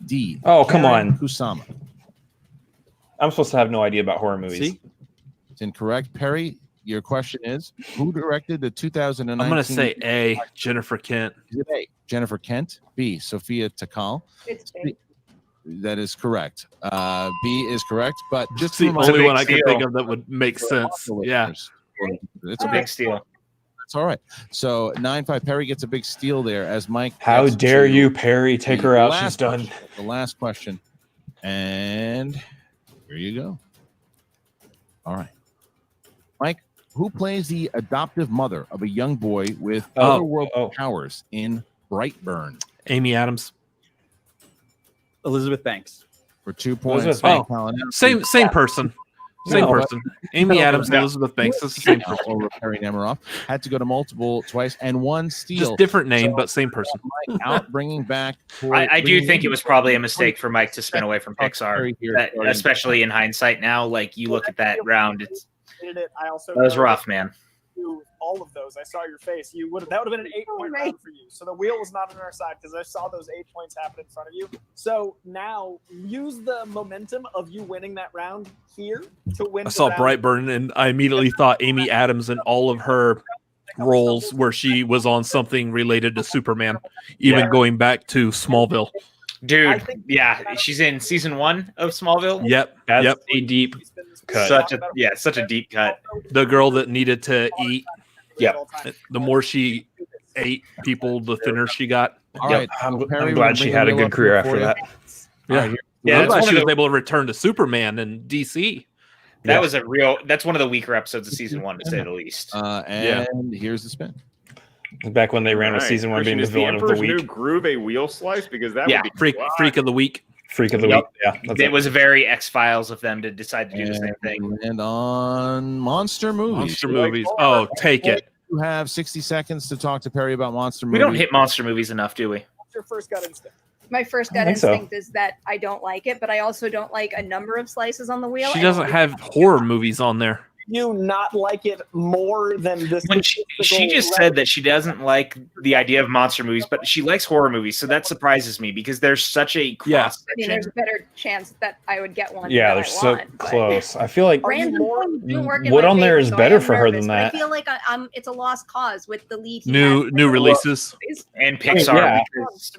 D. Oh, come Karen on. Kusama. I'm supposed to have no idea about horror movies. See? It's incorrect. Perry, your question is, who directed the 2019? I'm going to say A. Jennifer Kent. Is it A. Jennifer Kent? B. Sophia Takal. It's That is correct. B is correct, but just It's the to remind only big one I can steal. think of that would make sense. Yeah. It's a big steal. That's all right. So 9-5 Perry gets a big steal there as Mike. How gets dare to you, Perry? Take the her out. last She's done. question. The last question. And here you go. All right. Mike, who plays the adoptive mother of a young boy with otherworldly powers in Brightburn? Amy Adams. Elizabeth Banks. For 2 points. Elizabeth Mike Banks. Same person. Same No. person. Amy Adams and No. Elizabeth Banks. That's the same person. Over Perry Nemiroff. Had to go to multiple twice and one steal. Just different name, but same person. Mike out bringing back. I do think it was probably a mistake for Mike to spin away from Pixar, especially in hindsight now. Like you look at that round, that was rough, man. All of those, I saw your face. That would have been an 8-point round for you. So the wheel was not on our side because I saw those 8 points happen in front of you. So now use the momentum of you winning that round here to win. I saw the round. Brightburn and I immediately thought Amy Adams and all of her roles where she was on something related to Superman, even going back to Smallville. Dude, yeah, she's in season 1 of Smallville. Yep. That's a deep cut. Such a deep cut. The girl that needed to eat. Yep. The more she ate people, the thinner she got. All right. I'm Perry, glad she had a good career after that. Yeah. Yeah, I'm glad that's she one was of able to return to Superman in DC. That's one of the weaker episodes of season 1, to say the least. And here's the spin. Back when they ran with All right. season 1 being Christian, the is villain of Emperor's the New week. Groove a wheel slice? Because that Yeah. would be Freak of the week. Freak of the Yep. week. Yeah. That's It was very X-Files of them to decide to do the same And thing. we land on monster movies. Monster movies. Oh, take it. You have 60 seconds to talk to Perry about monster We movies. don't hit monster movies enough, do we? What's your first gut instinct? My first I gut think so. instinct is that I don't like it, but I also don't like a number of slices on the wheel. She I doesn't don't have horror movies on there. You not like it more than this? When she just said that she doesn't like the idea of monster movies, but she likes horror movies, so that surprises me because there's such a cross I mean, there's a better chance that I would get one. Yeah, that they're I so want, but close. I feel like random things don't work in what my on there favor, is so I better am for her nervous, than but that. I feel like it's a lost cause with the lead. he New has. new releases. and Pixar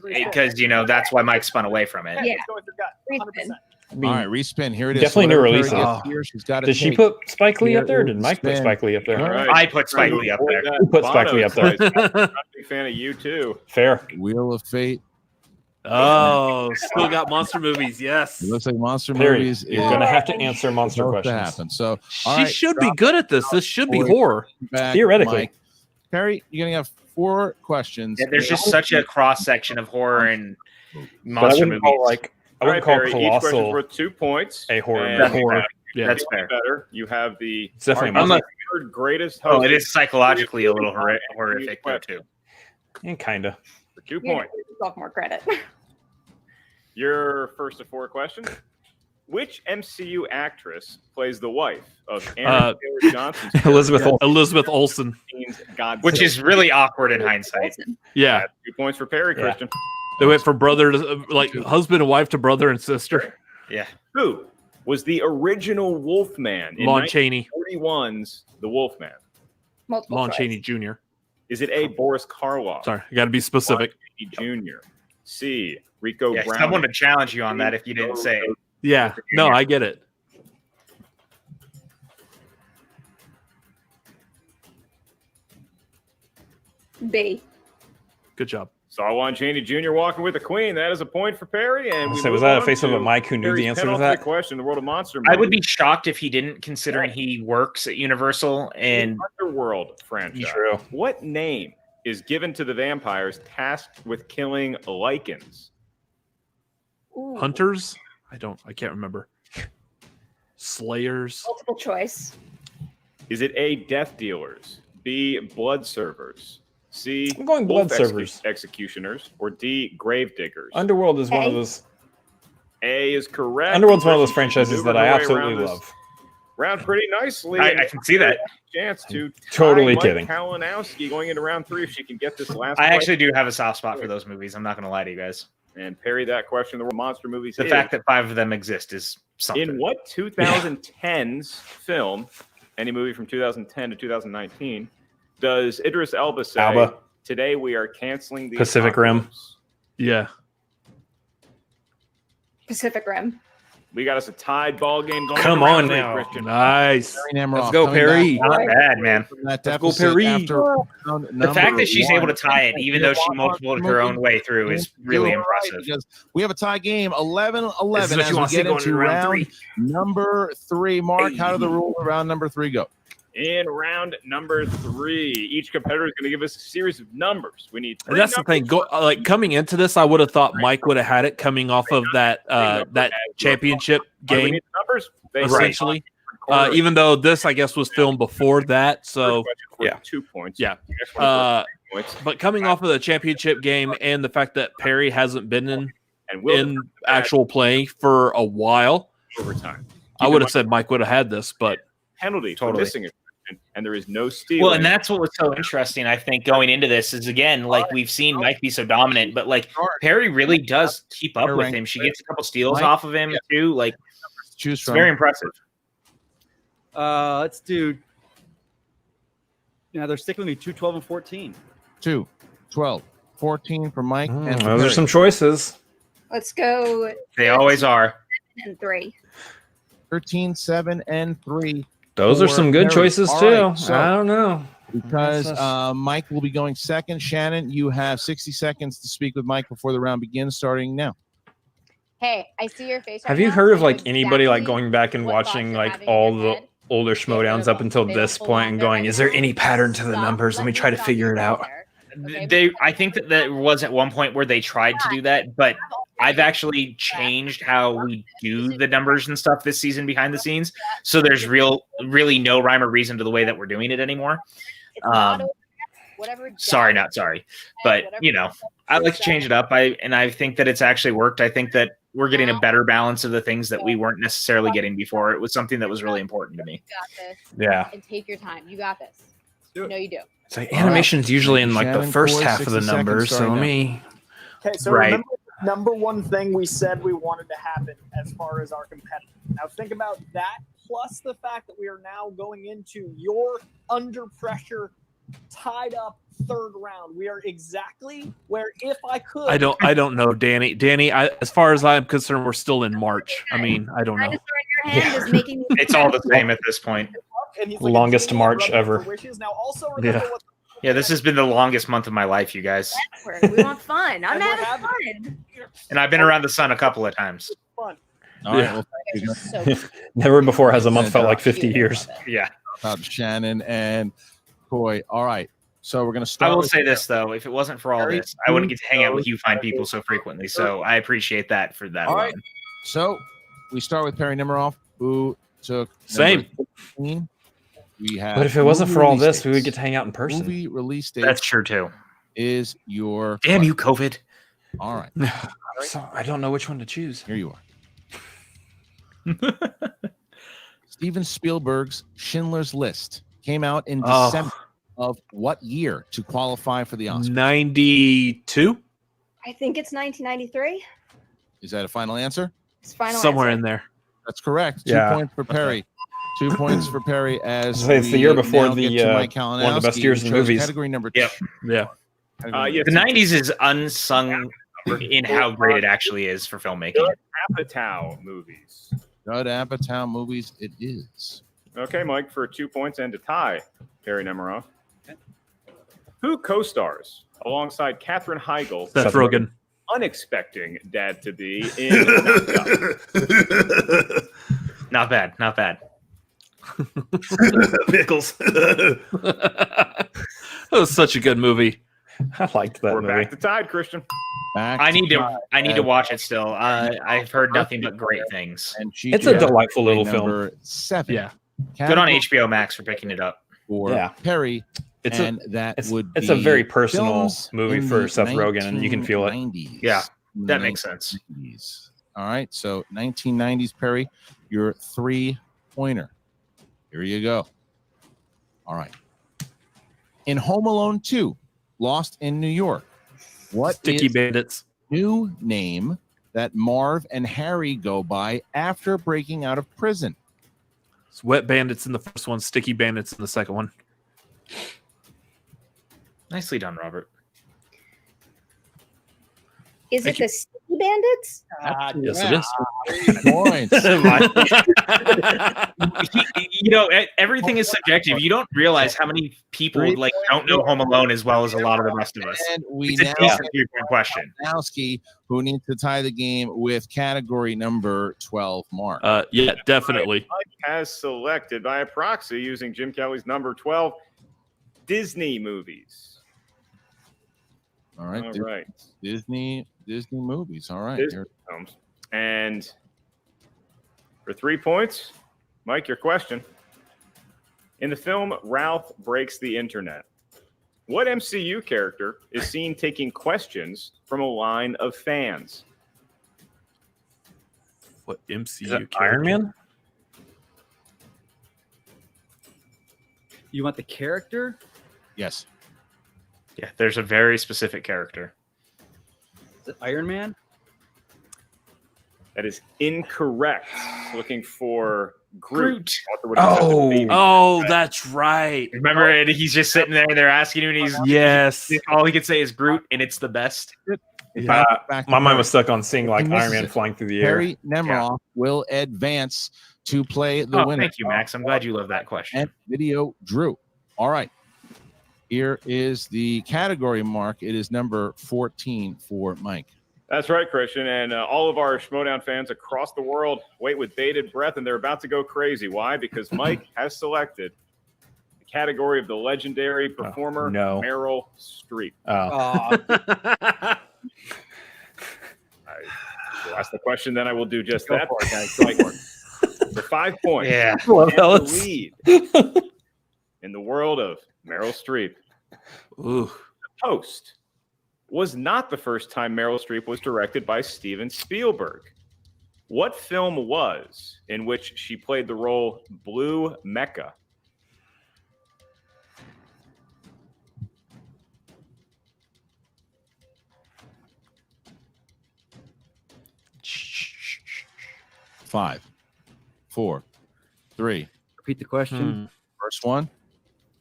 Yeah. because that's why Mike spun away from it. Yeah. Let's go with your gut. 100%. All right, respin. Here it is. Definitely new Whatever releases. Perry Oh. gets here, she's got to Did she take. put Spike Lee Here up there? Or did is Mike put spin. Spike Lee up there? All right. I put Spike Lee up there. Who put Spike Lee up there? I'm a big fan of you too. Fair. Wheel of Fate. Oh, still got monster movies. Yes. It looks like monster Perry, movies. you're is going to have to answer monster supposed to questions. happen. So She all right, should be drop good at this. This should be Boy. horror. back, Theoretically. Mike. Perry, you're going to have 4 questions. Yeah, there's just such a cross section of horror and But I monster wouldn't movies. call I All right, wouldn't call Barry, each question's Colossal worth 2 points. a horror And movie. Horror. you have- Yeah. That's fair. better. You have the It's definitely I'm arguably a- third greatest Oh, host it is psychologically a little horrific though too. Kind of. for 2 You need to points. give yourself more credit. Your first of 4 questions. Which MCU actress plays the wife of Aaron Taylor Johnson's Elizabeth Olsen. Godzilla? Which is really awkward in hindsight. Yeah. 2 points for Perry, Yeah. Christian. They went from brother to like husband and wife to brother and sister. Yeah. Who was the original Wolfman in Lon Chaney. 1941's The Wolfman? Multiple Lon choice. Chaney Jr. Is it A, Boris Karloff? Sorry, I got to be specific. Lon Chaney Jr. C. Rico Yeah, Brown. someone to challenge you on that if you didn't say it. Yeah. No, I get it. B. Good job. Saw Lon Chaney Jr. walking with the Queen. That is a point for Perry. And we So was move that a on face of a to Mike who knew the Perry's answer to penultimate that? question, the World of Monster I would movies. be shocked if he didn't, considering he works at Universal and Underworld franchise. True. What name is given to the vampires tasked with killing lichens? Hunters? I can't remember. Slayers. Multiple choice. Is it A, death dealers, B, blood servers, C, I'm going blood servers. executioners, or D, grave diggers? Underworld is one of those. A is correct. Underworld's one of those franchises that I Maneuvered her way absolutely around this love. Round pretty nicely. I can see that. Chance to Totally tie kidding. Mike Kalinowski going into round 3 if she can get this last. I question. actually do have a soft spot for those movies. I'm not going to lie to you guys. And Perry, that question, the World Monster movies. The fact that 5 of them exist is something. In what 2010's film, any movie from 2010 to 2019, does Idris Elba say, Alba. "Today we are canceling the Pacific Rim. apocalypse"? Yeah. Pacific Rim. We got us a tied ball game going. Come into round on 3, now. Christian. Nice. Perry Nemiroff Let's go, coming Perry. back Not bad, man. from that Let's go, deficit Perry. after round The number fact that she's able to 1. tie it, even though she multiple her own way through, is really You're right, impressive. because we have a tie game, 11-11, This is what as you we want to see get going into into round round 3. number 3. Mark, how do the rules of round number 3 go? In round number 3, each competitor is going to give us a series of numbers. We need 3 And that's the thing. Like coming into this, I would have thought Mike would have had it coming off of that championship Why do we game, need the numbers? They essentially. Even though this, I guess, was filmed before that. So yeah, 2 points. yeah. Next one, 3 points. But coming off of the championship game and the fact that Perry hasn't been And will in actual play for a while, overtime. I would have said Mike would have had this, but Penalty for Totally. missing it, and there is no stealing. Well, and that's what was so interesting, I think, going into this is, again, like we've seen Mike be so dominant, but like Perry really does keep up with him. She gets a couple steals off of him too. Like, Choose it's from. very impressive. Let's do. Yeah, they're sticking with me 2, 12, and 14. 2, 12, 14 for Mike. and for Those are Perry. some choices. Let's go They always are. 3. 13, 7, and 3. Those are for some good Perry. choices All too. right, so I don't know. because Mike will be going second. Shannon, you have 60 seconds to speak with Mike before the round begins, starting now. Hey, I see your face. Have right you now. heard of I know like anybody like exactly going back and what thoughts watching you're like having in all your the head. older Schmoedowns up until this point and going, is there any pattern to the numbers? Let me try to figure it out. I think that there was at one point where they tried to do that, but I've actually changed how we do the numbers and stuff this season behind the scenes. So there's really no rhyme or reason to the way that we're doing it anymore. Sorry, not sorry, but you know, I like to change it up. I think that it's actually worked. I think that we're getting a better balance of the things that we weren't necessarily getting before. It was something that was really important to me. You got this. Yeah. And take your time. You got this. You know you do. It's like animation's usually in like the Shannon, first Corey, half of the 60 seconds numbers. So starting let now. me. Okay, so Right. remember the number one thing we said we wanted to happen as far as our competitor. Now think about that plus the fact that we are now going into your under pressure, tied up third round. We are exactly where if I could. I don't know, Danny. Danny, as far as I'm concerned, we're still in March. I mean, I don't know. Dinosaur in your hand is making me It's all the same at this point. And he's Longest "I'm March rubbing ever. for wishes." Now also remember Yeah. what Yeah, this has been the longest month of my life, you guys. We want fun. I'm And we're having having- fun. And I've been around the sun a couple of times. fun. All right, Yeah. well, You guys are so Never before has a month felt like 50 years. Yeah. about Shannon and Coy. All right, so we're going to I start. will with say this though, if it wasn't for all Perry, this, I wouldn't get to hang out with you fine people so frequently. So I appreciate that for that. All right. alone. So we start with Perri Nemiroff, who took Same. number 15. We have But if it wasn't movie for all release this, we would dates. get to hang out in person. Movie release date That's true too. is your Damn you, COVID. All right, So I don't know which one to choose. here you are. Steven Spielberg's Schindler's List came out in Oh. December of what year to qualify for the Oscars? 92, I think it's 1993. Is that a final answer? It's final somewhere answer. in there. That's correct. 2 Yeah. points for Perry. 2 points for Perry as So it's the we year before now the, get to Mike one of the best Kalinowski, years who in chose movies. Category number Yep. two. Yeah. Category Yeah, The 90s is unsung in how great it actually is for filmmaking. Judd Apatow movies. Judd Apatow movies it is. Okay, Mike, for 2 points and to tie Perri Nemiroff. Who co-stars alongside Katherine Heigl? Seth Rogen. Unexpecting dad to be in Not bad. Not bad. Pickles. That was such a good movie. I liked that We're movie. back to tied, Christian. I need to watch it still. I've heard nothing but great things. And It's a delightful little film. Number 7. Yeah. Good on HBO Max for picking it up. For Yeah. Perry. It's and a, that it's, would it's be a very personal films movie in for the Seth Rogen, and you can feel it. 1990s. Yeah, In that the makes sense. 1990s. All right, so 1990s, Perry, your 3-pointer. Here you go. All right. In Home Alone 2, Lost in New York, what Sticky is Bandits. the new name that Marv and Harry go by after breaking out of prison? It's Wet Bandits in the first one, Sticky Bandits in the second one. Nicely done, Robert. Is it the Sticky Bandits? Yes, it is. 3 points. Everything is subjective. You don't realize how many people don't know Home Alone as well as a lot of the rest of us. And we It's a now decent 3-point question. Kalinowski, who needs to tie the game with category number 12, Mark. Yeah, definitely. Mike has selected by a proxy using Jim Kelly's number 12, Disney movies. All right. All right. Disney movies. All right. Disney films. And for 3 points, Mike, your question. In the film Ralph Breaks the Internet, what MCU character is seen taking questions from a line of fans? What MCU? Is that Iron Man? You want the character? Yes. Yeah, there's a very specific character. Is it Iron Man? That is incorrect. Looking for Groot. Oh, that's right. Remember, and he's just sitting there, and they're asking him, and he's Yes. all he could say is Groot, and it's the best. My mind was stuck on seeing like And Iron this Man is flying through the air. Perry Nemiroff will advance to play the winner. Thank you, Max. I'm glad you love that question. And video Drew. All right. Here is the category, Mark. It is number 14 for Mike. That's right, Christian. And all of our Schmoedown fans across the world wait with bated breath, and they're about to go crazy. Why? Because Mike has selected the category of the legendary performer, Meryl Streep. You'll ask the question, then I will do just that. For 5 points. Yeah. And the lead in the world of Meryl Streep. Ooh. The Post was not the first time Meryl Streep was directed by Steven Spielberg. What film was in which she played the role Blue Mecca? Five, 4, 3. Repeat the question. First one.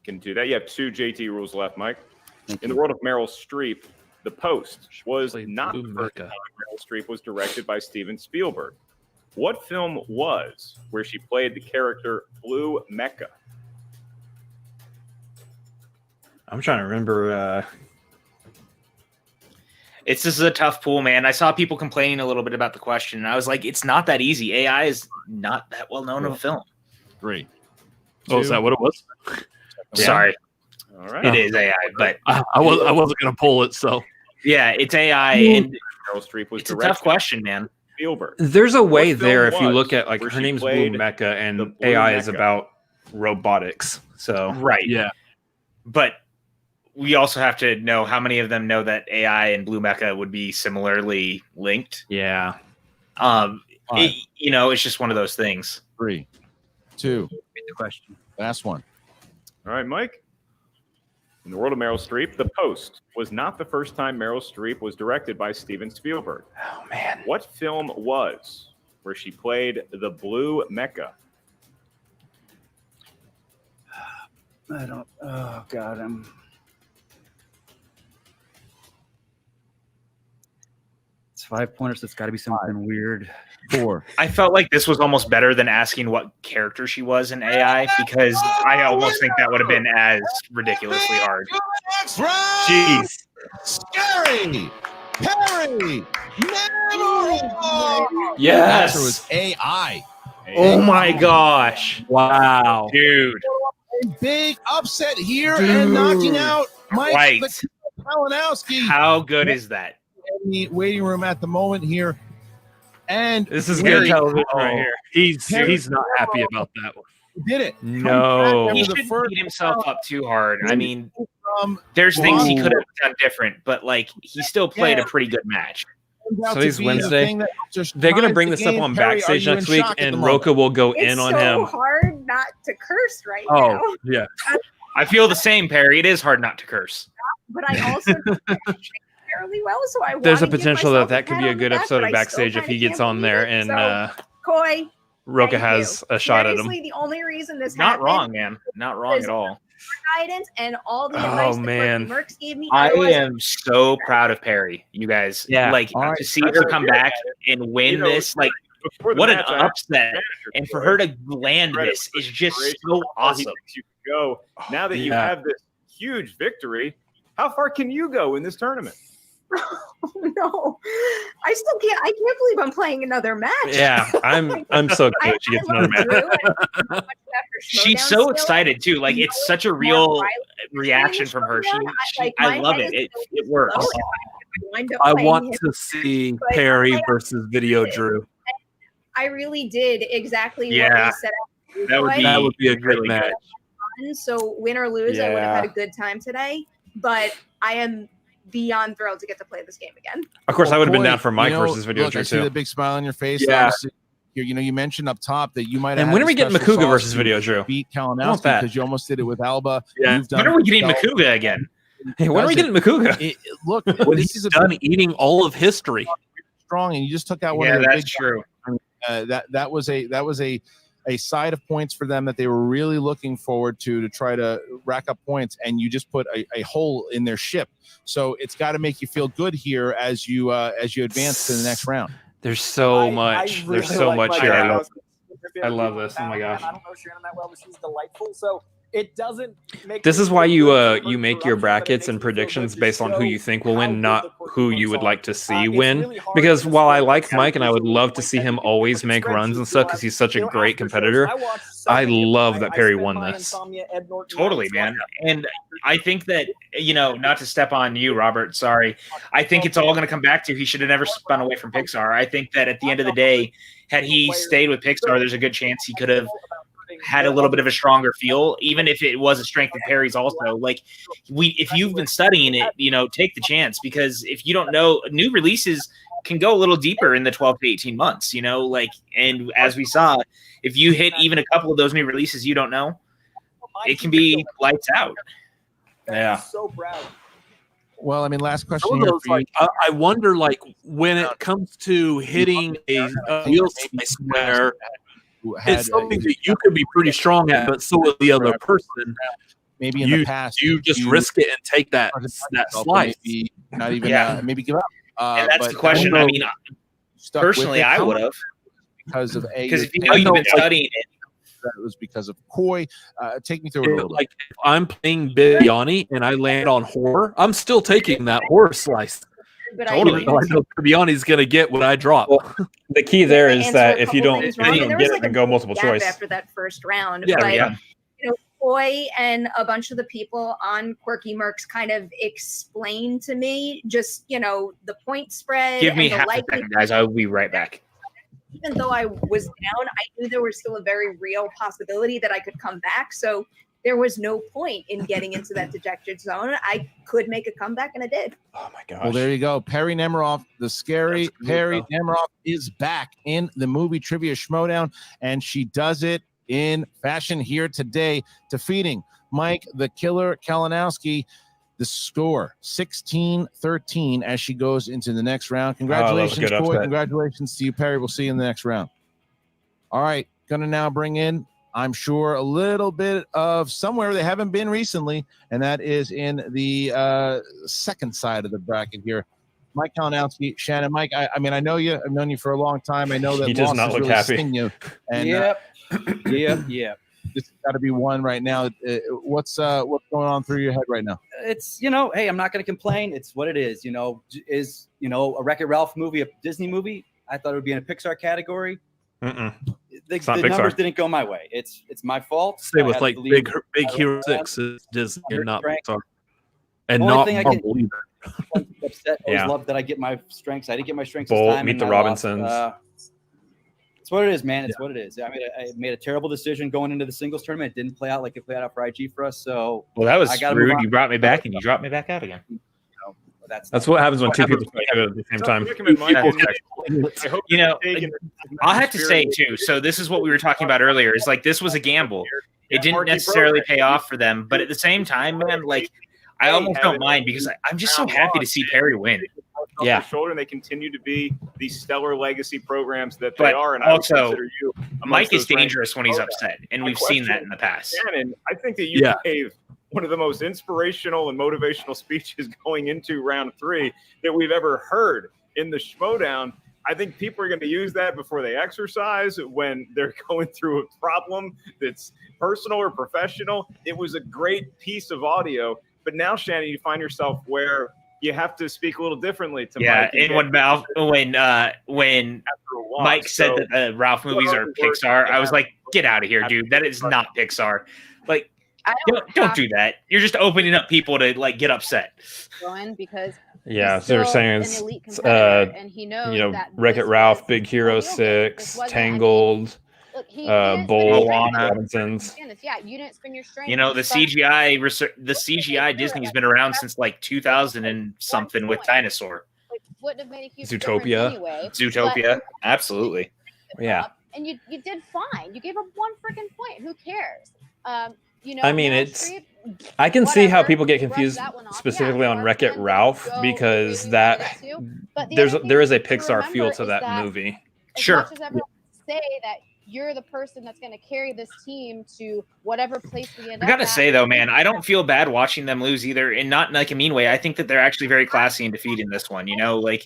Can do that. You have 2 JT rules left, Mike. In the world of Meryl Streep, The Post was not the first time Meryl Streep was directed by Steven Spielberg. What film was where she played the character Blue Mecca? I'm trying to remember. This is a tough pool, man. I saw people complaining a little bit about the question, and I was like, it's not that easy. AI is not that well known of a film. 3. Oh, is that what it was? Sorry. All right. It is AI, but I wasn't going to pull it, so. Yeah, it's AI, and Meryl Streep was it's a tough question, man. Spielberg. There's a way What there film if you was look at like where her she name's Blue played Mecca and the Blue AI is Mecca? about robotics. So Right. Yeah. But we also have to know how many of them know that AI and Blue Mecca would be similarly linked. Yeah. It's just one of those things. 3, 2. Repeat the question. Last one. All right, Mike. In the world of Meryl Streep, The Post was not the first time Meryl Streep was directed by Steven Spielberg. Oh man. What film was where she played the Blue Mecca? I don't. Oh God, 5 pointers. So it's got to be something weird. 4. I felt like this was almost better than asking what character she was in AI because I almost think that would have been as ridiculously hard. Jeez. Scary. Perri Nemiroff. Yes. There was AI. Oh my gosh. Wow. Dude. Big upset here and knocking out Mike Right. Kalinowski. How good is that? In the waiting room at the moment here. And This is good television right here. He's not happy about that one. Did it. No. He the shouldn't first beat himself up too hard. I mean, from there's things he Whoa. could have done different, but like he still played a pretty good match. Today's Wednesday. They're going to bring this up on Backstage next week, and Roka will go in on him. It's so hard not to curse right now. Oh, yeah. I feel the same, Perry. It is hard not to curse. But I also fairly well, so I There's a wanna give potential myself that could be pat a on good the back, episode but of I still Backstage if kinda he gets can't on there believe it. and So, Coy, Roka thank has you. a shot at him. Seriously, the only reason this Not happened wrong, man. Not wrong at all. guidance and all the Oh, advice that man. Mercs gave me. I Otherwise, am so proud of Perry, you guys. Yeah. Like All right. to see her come back and win this, like Before the what an match, I upset. And for her to land this is just so awesome. You can go now that you Yeah. have this huge victory. How far can you go in this tournament? Oh, no, I still can't. I can't believe I'm playing another match. Yeah, I'm so good. She gets another match. She's so excited too. Like it's such a real reaction from her. I love it. It works. I want to see Perry versus Video Drew. I really did exactly what Yeah. we set out to do. That would be a good match. So win or lose, I would have had a Yeah. good time today. But I am beyond thrilled to get to play this game again. Of course, I would have been Coy, down for Mike you know, versus Video look, I Drew see the too. big smile on your face. Yeah. Obviously, you mentioned up top that you might have. And had when a are we getting special Makuga sauce versus to Video Drew? beat I want Kalinowski that. because you almost did it with Alba. Yeah. You've done When are we getting well. Makuga again? Hey, when are we getting Makuga? Look, When this he's is a done eating all of history. strong, and you just took out one Yeah, of their that's big. true. That was a side of points for them that they were really looking forward to try to rack up points, and you just put a hole in their ship. So it's got to make you feel good here as you advance to the next round. There's so much. really There's so like much my here. I dad. love. I love this. Oh my gosh. I don't know Shannon that well, but she's delightful. So it doesn't make This me is why feel you good for you make your production, but it brackets makes and me feel good predictions to based on who show you think will how win, good not the quirky who works you would are. like to see It's win. really hard Because to while I describe like exactly Mike and I would visually love what to points see I him think always different make spreadsheets runs and you'll stuff have. because he's such a You know, great after shows, competitor, I watched so I many of love them. that I Perry spent won my this. Insomnia, Ed Norton Totally, nights man. watching And I think that, not to step on you, Robert, sorry. I think it's all going to come back to he should have never spun away from Pixar. I think that at the end of the day, had he stayed with Pixar, there's a good chance he could have had a little bit of a stronger feel, even if it was a strength of Perry's also. Like if you've been studying it, take the chance, because if you don't know, new releases can go a little deeper in the 12 to 18 months, and as we saw, if you hit even a couple of those new releases you don't know, it can be lights out. Yeah. So proud. Well, I mean, last question Some of here those, for you. like, I wonder, like, when it comes to hitting a wheel slice where it's something that you could be pretty strong at, but so is the other person. Maybe in the past, you just risk it and take that slice. Maybe not even maybe give up. And that's but the question. I mean, stuck with personally, it. I would have. Because of Because if you know you've been studying it, that was because of Coy. Take me through it a little bit. Like if I'm playing Bibiani and I land on horror, I'm still taking that horror slice. But Totally. I know Bibiani's gonna get what I drop. The key there is answer that a if you couple don't, things if wrong, you and don't there get was, it, like, then a go big multiple gap choice. after that first round. Yeah, but yeah. Coy and a bunch of the people on Quirky Mercs kind of explained to me just the point spread. give me and the half a likelihood. second, guys. I will be right back. Even though I was down, I knew there was still a very real possibility that I could come back. So there was no point in getting into that dejected zone. I could make a comeback, and I did. Oh my gosh. Well, there you go. Perri Nemiroff, the scary Perri Nemiroff, is back in the movie trivia Schmoedown, and she does it in fashion here today, defeating Mike the Killer Kalinowski. The score 16-13 as she goes into the next round. Congratulations, good Coy. upset. Congratulations to you, Perry. We'll see you in the next round. All right, gonna now bring in, I'm sure, a little bit of somewhere they haven't been recently, and that is in the second side of the bracket here. Mike Kalinowski, Shannon, Mike. I mean, I know you. I've known you for a long time. I know that He does not look really happy. sting you. And yep. This has got to be one right now. What's going on through your head right now? It's hey, I'm not going to complain. It's what it is. Is a Wreck-It Ralph movie a Disney movie? I thought it would be in a Pixar category. Mm-mm. The numbers didn't go my way. It's my fault. Say with like Big Hero 6 is Disney and not Pixar, and not Marvel either. Upset. Always love that I get my strengths. I didn't get my strengths this time. Meet the Robinsons. It's what it is, man. It's what it is. I made a terrible decision going into the singles tournament. It didn't play out like it played out for IG for us. So that was rude. You brought me back and you dropped me back out again. That's what happens when two people play at the same time. I'll have to say too. So this is what we were talking about earlier. Is like this was a gamble. It didn't necessarily pay off for them, but at the same time, man, like I almost don't mind because I'm just so happy to see Perry win. Yeah, shoulder, and they continue to be these stellar legacy programs that they are. And also, I would consider you Mike is dangerous when he's upset, and we've seen that in the past. Shannon, I think that you gave one of the most inspirational and motivational speeches going into round 3 that we've ever heard in the Schmoedown. I think people are going to use that before they exercise when they're going through a problem that's personal or professional. It was a great piece of audio, but now, Shannon, you find yourself where you have to speak a little differently to Mike. And when Mike said that the Ralph movies are Pixar, I was like, get out of here, dude. That is not Pixar. Like, don't do that. You're just opening up people to like get upset. Because so they're saying it's and he knows Wreck-It Ralph, Big Hero 6, Tangled. Bowl Robinsons. Yeah, you didn't spend your strength. The CGI Disney's been around since like 2000 and something with Dinosaur. Wouldn't have made a huge Zootopia. Anyway, Zootopia, absolutely. Yeah. And you did fine. You gave up one freaking point. Who cares? I mean, I can see how people get confused specifically on Wreck-It Ralph because there is a Pixar feel to that movie. Sure. As much as everyone say that you're the person that's going to carry this team to whatever place we end up. I gotta say though, man, I don't feel bad watching them lose either, and not in like a mean way. I think that they're actually very classy in defeating this one. Like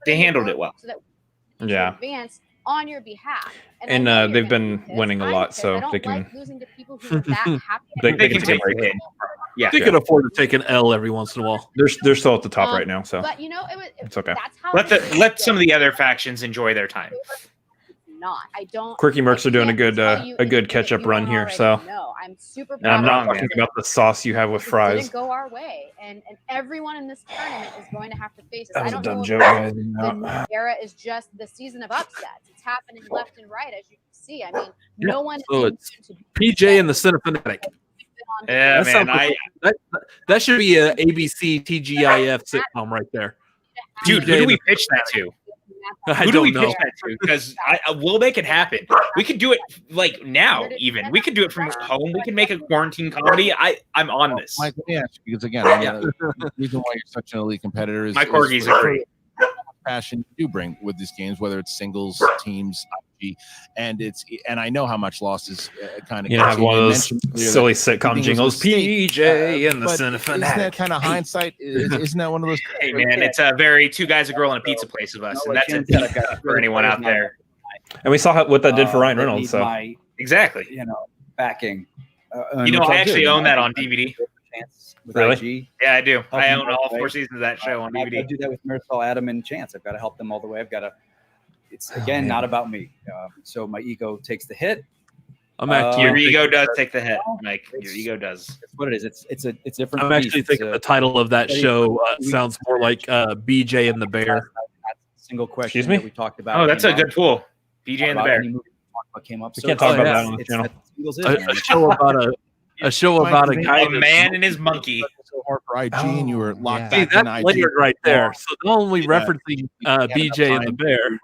they handled it well. So that advance on your behalf, and they've been winning a lot, so they can. Like losing to people who are that happy. They can take a hit. Yeah, they can afford to take an L every once in a while. They're still at the top right now, so but it's okay. That's how let some of the other factions enjoy their time. I don't. Quirky Mercs are doing a good catch up run here, so. No, I'm super. And I'm not talking about the sauce you have with fries. Didn't go our way, and everyone in this tournament is going to have to face it. That was I a don't dumb know joke, if guys. the era is just the season of upsets. It's happening left and right, as you can see. I mean, no one. So it's PJ and the Cinephonetic. Yeah, man. That should be a ABC TGIF sitcom right there. Dude, who do we pitch that to? Who do we pitch that to? Because we'll make it happen. We could do it like now, even. We could do it from home. We can make a quarantine comedy. I'm on this. Mike, let me ask you, because again, the reason why you're such an elite competitor is my corgis are great. Passion you do bring with these games, whether it's singles, teams, IG, and I know how much loss is kind of. You know, have one of those silly sitcom jingles, PJ and the Cinephonetic. Isn't that kind of hindsight? Isn't that one of those? Hey man, it's a very two guys, a girl, and a pizza place of us, and that's it for anyone out there. And we saw what that did for Ryan Reynolds. So exactly, backing. I actually own that on DVD. With really? IG. Yeah, I do. I own all 4 seasons of that show on DVD. I do that with MERYL, Adam, and Chance. I've got to help them all the way. It's again not about me. So my ego takes the hit. Your ego does take the hit, Mike. Your ego does. That's what it is. It's different. I'm actually thinking the title of that show sounds more like BJ and the Bear. Single question. Excuse me? That we talked about. Oh, that's a good pool. BJ and the Bear. Came up. We can't talk about that on the channel. A show about a guy, a man and his monkey. So hard for IG, and you were locked Hey, back in that's IG. layered right there. So not only referencing BJ and the Bear,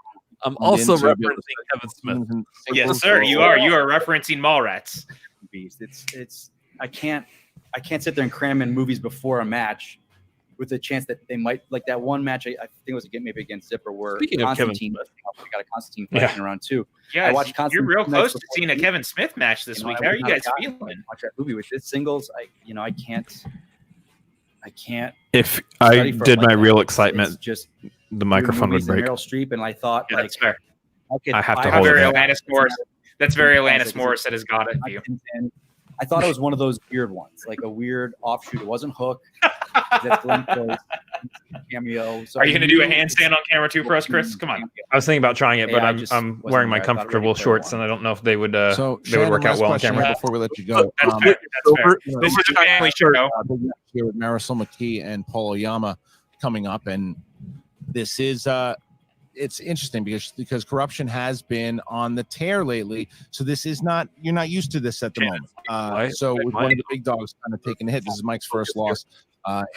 I'm also referencing Kevin Smith. Yes, sir. You are referencing Mallrats. It's I can't sit there and cram in movies before a match with the chance that they might, like that one match. I think it was maybe against Zipper where Constantine got a Constantine fight in round 2. Yeah, I watched Constantine. You're real close to seeing a Kevin Smith match this week. How are you guys feeling? Watch that movie with this singles. I can't. can't. If I study for it did like my that. real It's excitement, just the microphone would movies and break. Meryl Streep, and I thought, Yeah, like, that's fair. okay, I have to How hold very it. Alanis Morris. That's very Alanis Morris that has got it for you. And I thought it was one of those weird ones, like a weird offshoot. It wasn't Hook. That's Glenn Close cameo. So Are you going to do a handstand on camera too for us, Chris? Come on. I was thinking about trying it, but Yeah, I I'm just I'm wasn't wearing my there. I thought comfortable Ready Player shorts, One. and I don't know if they would So they would work out well on camera. before we let you go. That's fair. That's fair. This is a family show. Big match here with Marisol McKee and Paul Oyama coming up, and this is it's interesting because corruption has been on the tear lately. So this is not, you're not used to this at the moment. So with one of the big dogs kind of taking a hit, this is Mike's first loss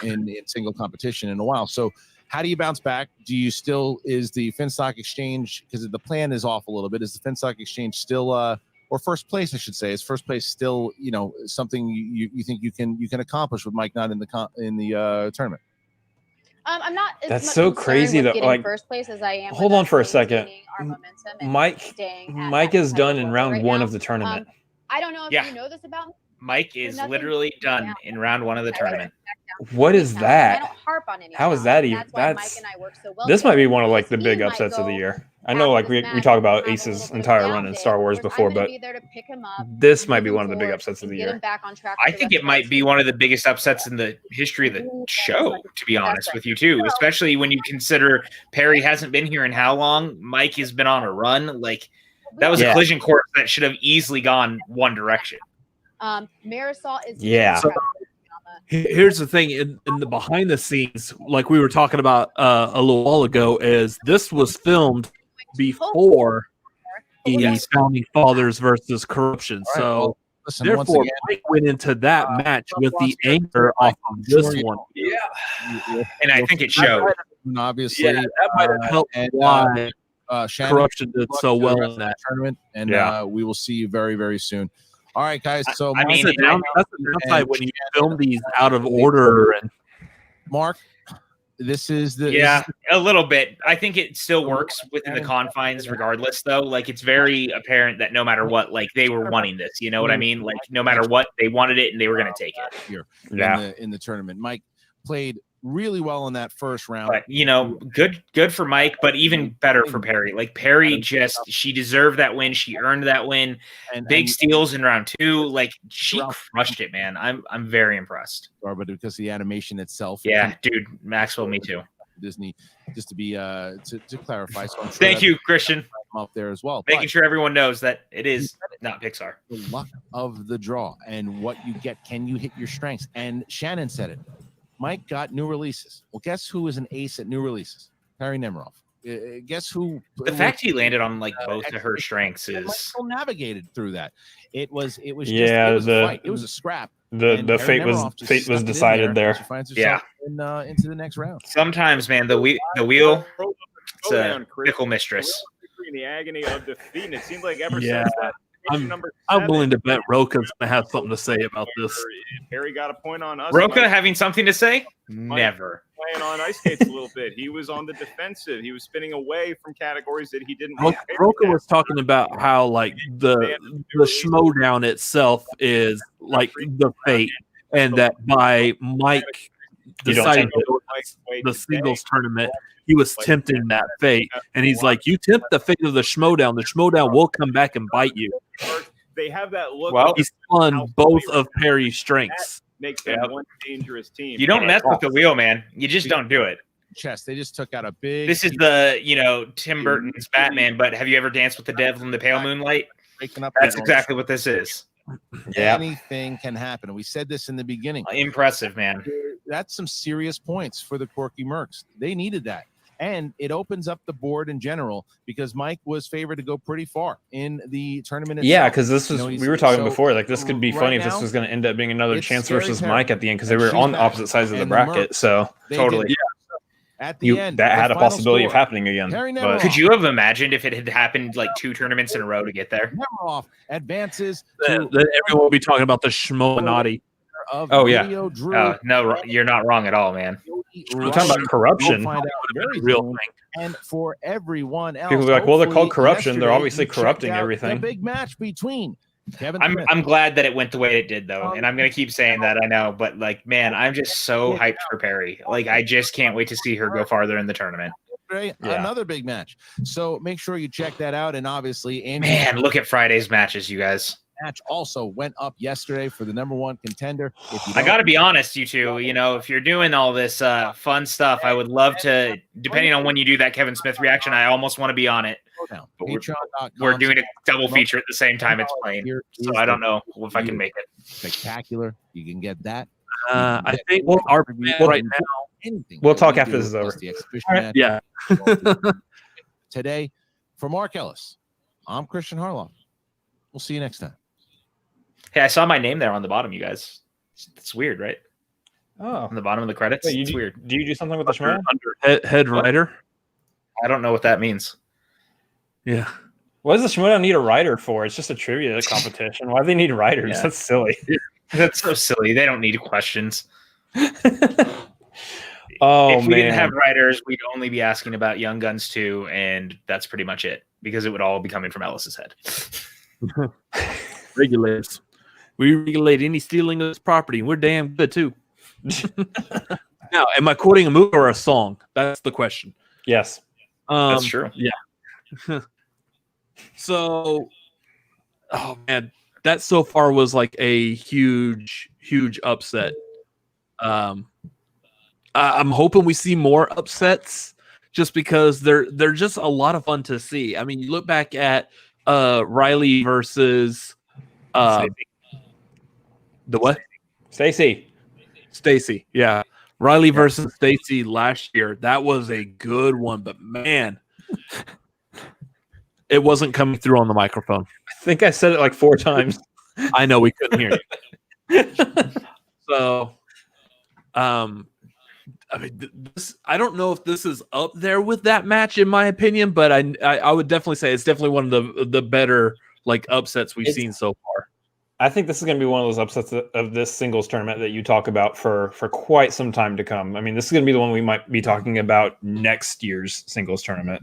in single competition in a while. So how do you bounce back? Do you still, is the Finstock Exchange, because the plan is off a little bit, is the Finstock Exchange still or first place, I should say, is first place still, you know, something you think you can accomplish with Mike not in the tournament? I'm not. As That's much so concerned crazy with that, getting like, first place as I am. hold with on us for a second. maintaining our momentum and Mike staying at Mike that is done in level round right one now. of the tournament. I don't know if Yeah. you know this about me. Mike is nothing literally done in round one of the tournament. What is I that? don't harp on any. How is that even? That's why Mike That's and I work so well. this might be together, one of like the because big he might upsets of the go year. I know, like we talk about Ace's entire run in Star Wars before, but this might be one of the big upsets of the year. I think it might be one of the biggest upsets in the history of the show, to be honest with you, too. Especially when you consider Perry hasn't been here in how long? Mike has been on a run. Like, that was a collision course that should have easily gone one direction. Marisol is So, here's the thing in the behind the scenes, like we were talking about a little while ago, is this was filmed before the Founding Fathers versus Corruption. All right, So well, listen, once therefore, again, Mike went into that match with the anger off of this one. And I think it showed. And obviously, that might have helped why Shannon, Corruption did good luck so to the well rest in of the that tournament, and we will see you very, very soon. All right, guys. So I mean, that's the downside when you film these out of order. And Mark, this is the a little bit. I think it still works within the confines, regardless. Though, like it's very apparent that no matter what, like they were wanting this. You know what I mean? Like no matter what, they wanted it and they were going to take it. Here, Yeah. in the tournament, Mike played really well in that first round. But you know, good for Mike, but even better for Perry. Like Perry she deserved that win. She earned that win. Big steals in round two. Like she crushed it, man. I'm very impressed. But because the animation itself. Yeah, dude, Maxwell, me too. Disney, just to be to clarify. So I'm sure Thank you, Christian. Up there as well. Making sure everyone knows that it is not Pixar. The luck of the draw and what you get. Can you hit your strengths? And Shannon said it. Mike got new releases. Well, guess who is an ace at new releases? Perri Nemiroff. Guess who? The fact he landed on like both of her strengths is Michael navigated through that. It was Yeah, just, it was a fight. It was a scrap. The fate was decided there. She finds herself into the next round. Sometimes, man, the wheel it's a fickle mistress. In the agony of defeat, and it seems like ever Yeah. since that. I'm willing to bet Roka's gonna have something to say about this. Perry got a point on us. Roka Mike. having something to say? Mike Never. Playing on ice skates a little bit. He was on the defensive. He was spinning away from categories that he didn't. Roka was talking about how like the Schmoedown itself is like the fate, and that by Mike deciding to go to the singles tournament, he was tempting that fate, and he's like, "You tempt the fate of the Schmoedown will come back and bite you." They have that look. Well, he spun both of Perry's strengths. Makes them one dangerous team. You don't mess with the wheel, man. You just don't do it. They just took out a big. This is the Tim Burton's Batman, but have you ever danced with the devil in the pale moonlight? That's exactly what this is. Anything can happen. We said this in the beginning. Impressive, man. That's some serious points for the Quirky Mercs. They needed that. And it opens up the board in general because Mike was favored to go pretty far in the tournament itself. Yeah, because this was we were talking before. Like this could be funny if this was going to end up being another Chance versus Mike at the end because they were on the opposite sides of the bracket. So totally, at the end, that had a possibility of happening again. But could you have imagined if it had happened like 2 tournaments in a row to get there? Nemiroff advances. Then everyone will be talking about the Schmoedown. Oh yeah, no, you're not wrong at all, man. We're talking about corruption. We'll find out very real soon. thing. And for everyone else, People be like, well, they're called hopefully corruption. They're yesterday obviously you corrupting checked out everything. The big match between Kevin I'm glad that it went the way it did, though, and I'm gonna keep saying that. I know, but like, man, I'm just so hyped for Perri. Like, I just can't wait to see her go farther in the tournament. Another big match. So make sure you check that out. And obviously, Andrew, man, look at Friday's matches, you guys. Match also went up yesterday for the #1 contender. I got to be honest, you two. You know, if you're doing all this fun stuff, I would love to. Depending on when you do that Kevin Smith reaction, I almost want to be on it. But we're doing a double feature at the same time it's playing, so I don't know if I can make it. Spectacular. You can get that. I think our plan right now. We'll talk after this is over. The exhibition right. match. Yeah. Today, for Mark Ellis, I'm Christian Harloff. We'll see you next time. Hey, I saw my name there on the bottom, you guys. It's weird, right? Oh, on the bottom of the credits. Wait, it's weird. Do you do something with the Schmoedown? Under head writer? I don't know what that means. Yeah. What does the Schmoedown need a writer for? It's just a trivia competition. Why do they need writers? Yeah. That's silly. That's so silly. They don't need questions. Oh, if we didn't have writers, we'd only be asking about Young Guns 2, and that's pretty much it, because it would all be coming from Ellis's head. Regulators. We regulate any stealing of this property. We're damn good, too. Now, am I quoting a movie or a song? That's the question. Yes. That's true. Yeah. So, oh, man. That so far was like a huge, huge upset. I'm hoping we see more upsets just because they're just a lot of fun to see. I mean, you look back at Riley versus the what? Stacy, yeah. Riley versus Stacy last year. That was a good one, but man, it wasn't coming through on the microphone. I think I said it like 4 times. I know we couldn't hear you. So, I mean, I don't know if this is up there with that match, in my opinion, but I would definitely say it's definitely one of the better like upsets we've seen so far. I think this is going to be one of those upsets of this singles tournament that you talk about for quite some time to come. I mean, this is going to be the one we might be talking about next year's singles tournament.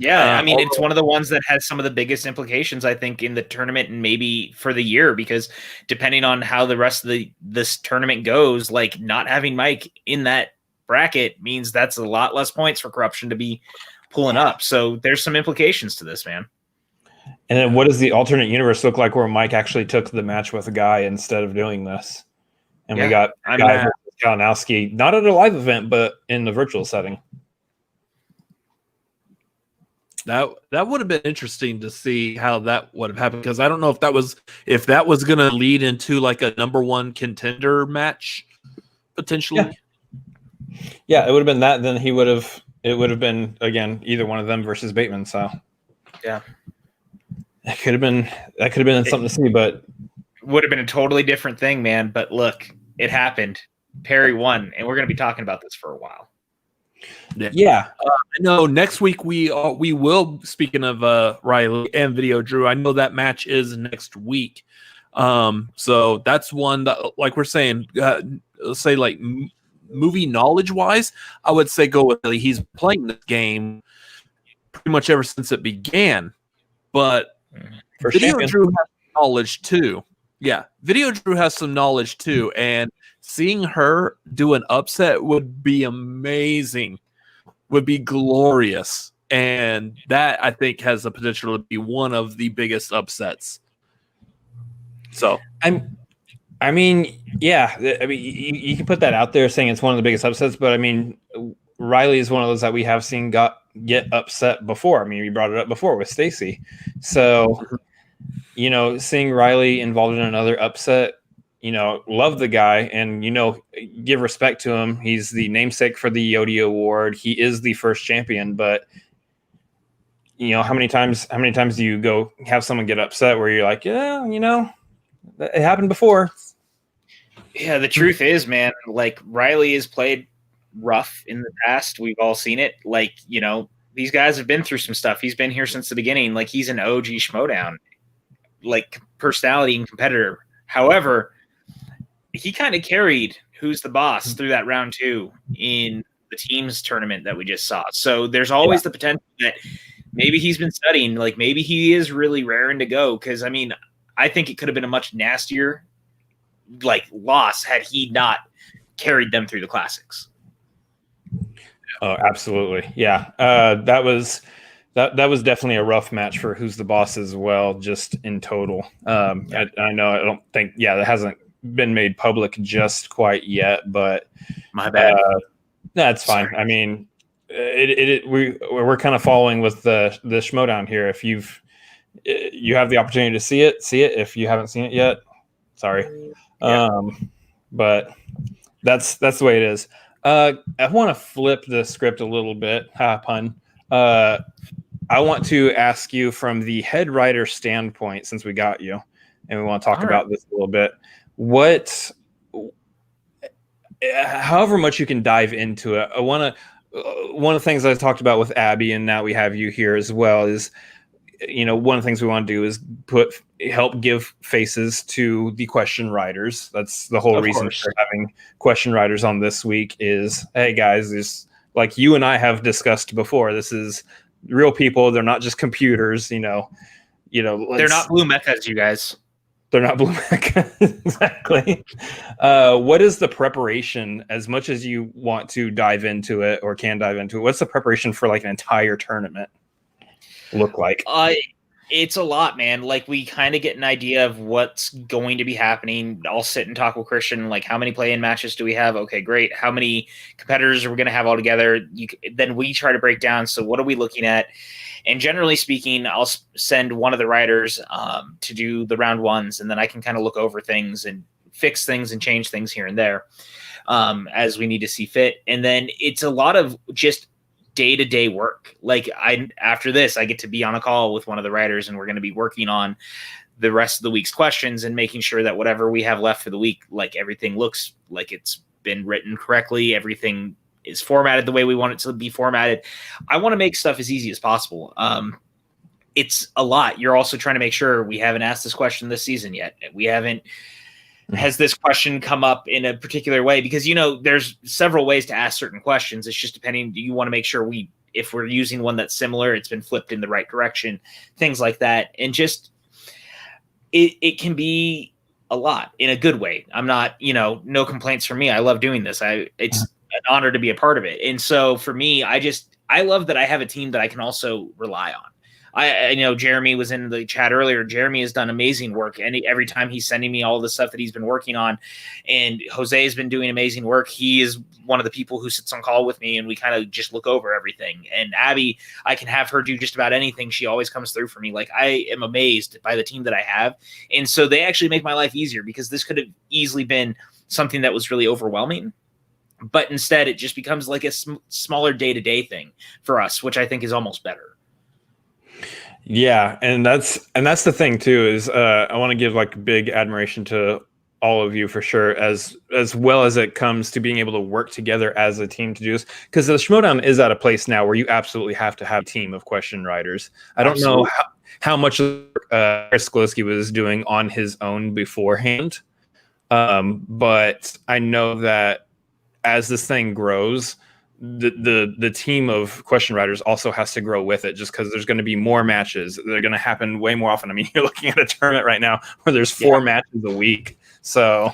Yeah, I mean, it's one of the ones that has some of the biggest implications, I think, in the tournament and maybe for the year, because depending on how the rest of this tournament goes, like not having Mike in that bracket means that's a lot less points for Corruption to be pulling up. So there's some implications to this, man. And then what does the alternate universe look like where Mike actually took the match with a guy instead of doing this? And we got Kalinowski, not at a live event, but in the virtual setting. That would have been interesting to see how that would have happened, because I don't know if that was going to lead into like a #1 contender match potentially. Yeah, it would have been that. Then it would have been again either one of them versus Bateman. So yeah, that could have been something to see, but would have been a totally different thing, man. But look, it happened. Perri won, and we're going to be talking about this for a while. Yeah. No, next week we will, speaking of Riley and Video Drew, I know that match is next week. So that's one that, like we're saying, say like movie knowledge wise, I would say go with Riley. He's playing this game pretty much ever since it began. But Video Drew has knowledge too. Yeah, Video Drew has some knowledge too, and seeing her do an upset would be amazing, would be glorious. And that, I think, has the potential to be one of the biggest upsets. So, I mean, yeah. I mean, you can put that out there saying it's one of the biggest upsets, but I mean, Riley is one of those that we have seen get upset before. I mean, we brought it up before with Stacy. So, you know, seeing Riley involved in another upset, you know, love the guy and, you know, give respect to him. He's the namesake for the Yodi Award. He is the first champion, but you know, how many times do you go have someone get upset where you're like, yeah, you know, it happened before. Yeah. The truth is, man, like Riley has played rough in the past. We've all seen it. Like, you know, these guys have been through some stuff. He's been here since the beginning. Like, he's an OG Schmoedown, like personality and competitor. However, he kind of carried Who's the Boss through that round 2 in the teams tournament that we just saw. So there's always the potential that maybe he's been studying, like maybe he is really raring to go. Cause I mean, I think it could have been a much nastier loss had he not carried them through the classics. Oh, absolutely. Yeah. That was definitely a rough match for Who's the Boss as well, just in total. I know I don't think, that hasn't been made public just quite yet, but my bad. That's fine. Sorry. I mean, we're kind of following with the Schmoedown here. If you have the opportunity to see it. If you haven't seen it yet, sorry. But that's the way it is. I want to flip the script a little bit. Pun. I want to ask you from the head writer standpoint, since we got you, and we want to talk about this a little bit. However much you can dive into it, I want to. One of the things I talked about with Abby, and now we have you here as well, is one of the things we want to do is help give faces to the question writers. That's the whole reason for having question writers on this week is, hey guys, this, like you and I have discussed before, this is real people. They're not just computers, they're not blue mechas, you guys. They're not blue mechas. Exactly. What is the preparation, as much as you want to dive into it or can dive into it, what's the preparation for an entire tournament look like? It's a lot, man. We kind of get an idea of what's going to be happening. I'll sit and talk with Christian, how many play-in matches do we have? Okay, great. How many competitors are we going to have all together? Then we try to break down, so what are we looking at? And generally speaking, I'll send one of the writers to do the round ones, and then I can kind of look over things and fix things and change things here and there as we need to see fit. And then it's a lot of just day-to-day work. After this, I get to be on a call with one of the writers, and we're going to be working on the rest of the week's questions and making sure that whatever we have left for the week, everything looks like it's been written correctly. Everything is formatted the way we want it to be formatted. I want to make stuff as easy as possible. It's a lot. You're also trying to make sure we haven't asked this question this season yet. We haven't. Has this question come up in a particular way? Because, there's several ways to ask certain questions. It's just depending. You want to make sure if we're using one that's similar, it's been flipped in the right direction, things like that. And just, it can be a lot in a good way. I'm not, no complaints from me. I love doing this. It's an honor to be a part of it. And so for me, I love that I have a team that I can also rely on. I know Jeremy was in the chat earlier. Jeremy has done amazing work, and every time he's sending me all the stuff that he's been working on, and Jose has been doing amazing work. He is one of the people who sits on call with me, and we kind of just look over everything. And Abby, I can have her do just about anything. She always comes through for me. I am amazed by the team that I have. And so they actually make my life easier, because this could have easily been something that was really overwhelming. But instead, it just becomes a smaller day-to-day thing for us, which I think is almost better. Yeah, and that's the thing too, is I want to give big admiration to all of you for sure, as well as it comes to being able to work together as a team to do this, because the Schmoedown is at a place now where you absolutely have to have a team of question writers. I don't know how much Chris Skloski was doing on his own beforehand, but I know that as this thing grows, the team of question writers also has to grow with it, just because there's going to be more matches. They're going to happen way more often. I mean, you're looking at a tournament right now where there's 4 matches a week. So,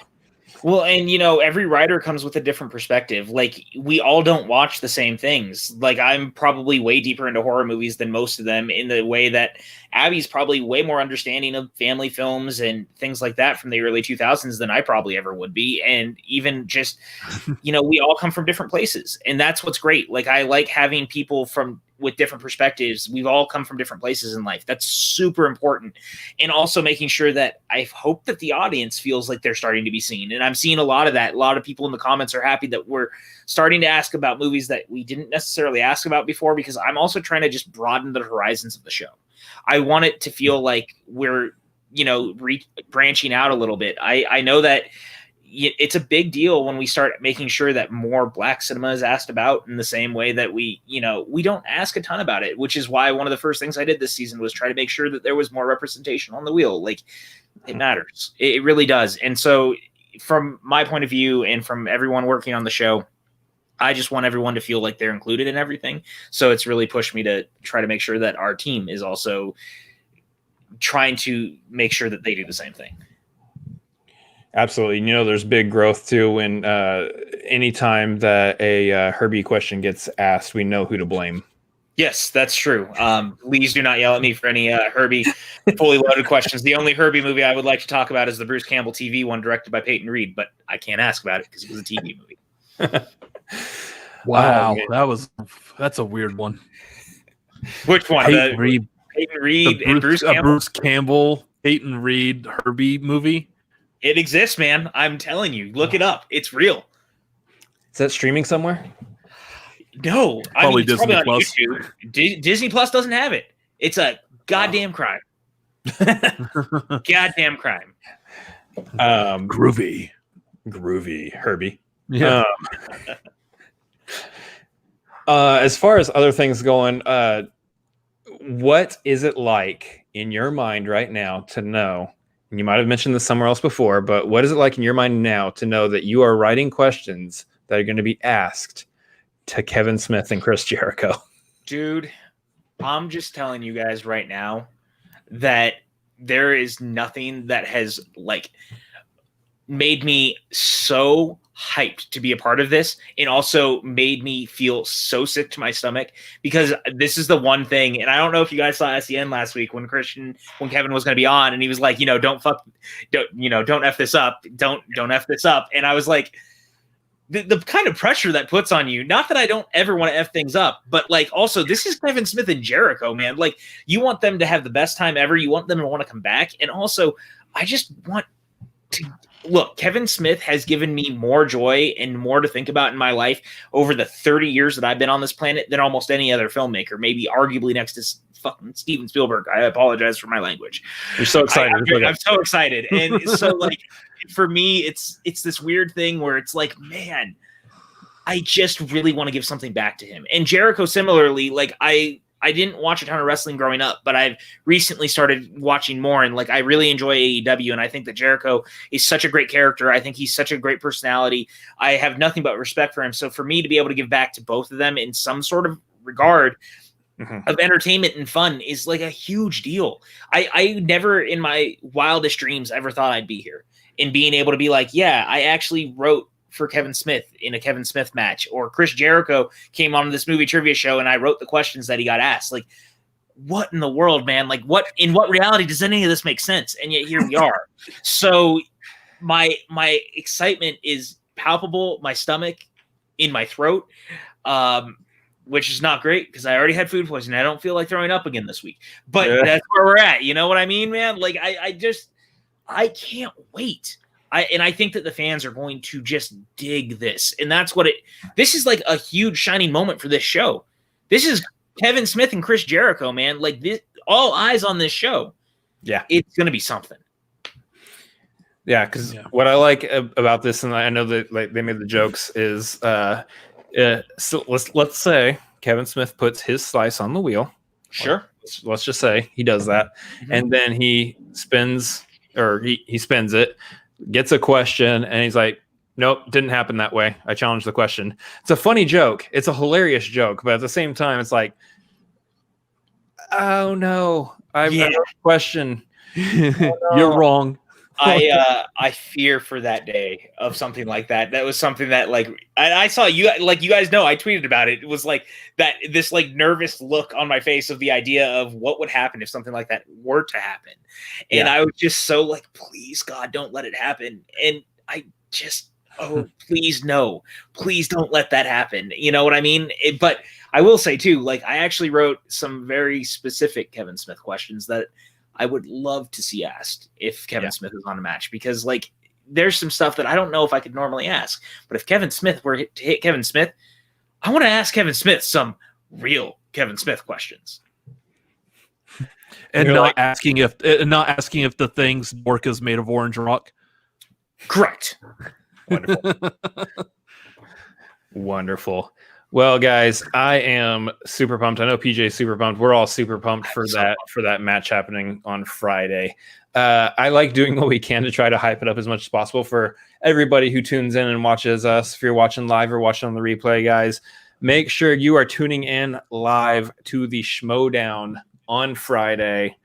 well, and every writer comes with a different perspective. We all don't watch the same things. I'm probably way deeper into horror movies than most of them, in the way that Abby's probably way more understanding of family films and things like that from the early 2000s than I probably ever would be. And even just, we all come from different places, and that's what's great. I like having people with different perspectives. We've all come from different places in life. That's super important. And also making sure that I hope that the audience feels like they're starting to be seen. And I'm seeing a lot of that. A lot of people in the comments are happy that we're starting to ask about movies that we didn't necessarily ask about before, because I'm also trying to just broaden the horizons of the show. I want it to feel like we're, branching out a little bit. I know that it's a big deal when we start making sure that more Black cinema is asked about, in the same way that we don't ask a ton about it, which is why one of the first things I did this season was try to make sure that there was more representation on the wheel. It matters. It really does. And so from my point of view, and from everyone working on the show, I just want everyone to feel like they're included in everything. So it's really pushed me to try to make sure that our team is also trying to make sure that they do the same thing. Absolutely. You know, there's big growth too when anytime that a Herbie question gets asked, we know who to blame. Yes, that's true. Please do not yell at me for any Herbie fully loaded questions. The only Herbie movie I would like to talk about is the Bruce Campbell TV one directed by Peyton Reed, but I can't ask about it because it was a TV movie. Wow, that's a weird one. Which one? Peyton Reed, and Bruce Campbell? Bruce Campbell, Peyton Reed, Herbie movie. It exists, man. I'm telling you. Look it up. It's real. Is that streaming somewhere? No. Probably it's Disney probably on Plus. YouTube. Disney Plus doesn't have it. It's a goddamn crime. Goddamn crime. Groovy, Herbie. Yeah. As far as other things going, what is it like in your mind right now to know? And you might have mentioned this somewhere else before, but what is it like in your mind now to know that you are writing questions that are going to be asked to Kevin Smith and Chris Jericho? Dude, I'm just telling you guys right now that there is nothing that has like made me so hyped to be a part of this, and also made me feel so sick to my stomach, because this is the one thing, and I don't know if you guys saw SEN last week when Kevin was going to be on, and he was like, don't F this up, don't F this up. And I was like, the kind of pressure that puts on you, not that I don't ever want to F things up, but like also this is Kevin Smith and Jericho, man. Like you want them to have the best time ever. You want them to want to come back. And also I just want to look, Kevin Smith has given me more joy and more to think about in my life over the 30 years that I've been on this planet than almost any other filmmaker, maybe arguably next to fucking Steven Spielberg. I apologize for my language. You're so excited. I'm so excited. And so like, for me, it's this weird thing where it's like, man, I just really want to give something back to him. And Jericho, similarly, like I didn't watch a ton of wrestling growing up, but I've recently started watching more, and like I really enjoy AEW, and I think that Jericho is such a great character. I think he's such a great personality. I have nothing but respect for him. So for me to be able to give back to both of them in some sort of regard of entertainment and fun is like a huge deal. I never in my wildest dreams ever thought I'd be here, and being able to be like, yeah, I actually wrote for Kevin Smith in a Kevin Smith match, or Chris Jericho came on this movie trivia show and I wrote the questions that he got asked. Like, what in the world, man? Like, in what reality does any of this make sense? And yet here we are. So my excitement is palpable, my stomach, in my throat, which is not great because I already had food poisoning. I don't feel like throwing up again this week, but that's where we're at. You know what I mean, man? Like, I can't wait. I think that the fans are going to just dig this. And that's this is like a huge shining moment for this show. This is Kevin Smith and Chris Jericho, man. Like this, all eyes on this show. Yeah. It's going to be something. Yeah. Cause what I like about this, and I know that like they made the jokes, is so let's say Kevin Smith puts his slice on the wheel. Sure. Let's just say he does that. And then he spins it, gets a question, and he's like, nope, didn't happen that way. I challenged the question. It's a funny joke. It's a hilarious joke, but at the same time, it's like, oh no, I've got a question. Oh, no. You're wrong. I fear for that day of something like that. That was something that like I saw you, like you guys know, I tweeted about it. It was like that, this like nervous look on my face of the idea of what would happen if something like that were to happen. And I was just so like, please God, don't let it happen. And I just, please no, please don't let that happen. You know what I mean? But I will say too, like I actually wrote some very specific Kevin Smith questions that I would love to see asked if Kevin Smith is on a match, because like there's some stuff that I don't know if I could normally ask, but if Kevin Smith were to hit Kevin Smith, I want to ask Kevin Smith some real Kevin Smith questions. And not asking if the thing's work is made of orange rock. Correct. Wonderful. Wonderful. Well, guys, I am super pumped. I know PJ's super pumped. We're all super pumped for that match happening on Friday. I like doing what we can to try to hype it up as much as possible for everybody who tunes in and watches us. If you're watching live or watching on the replay, guys, make sure you are tuning in live to the Schmoedown on Friday.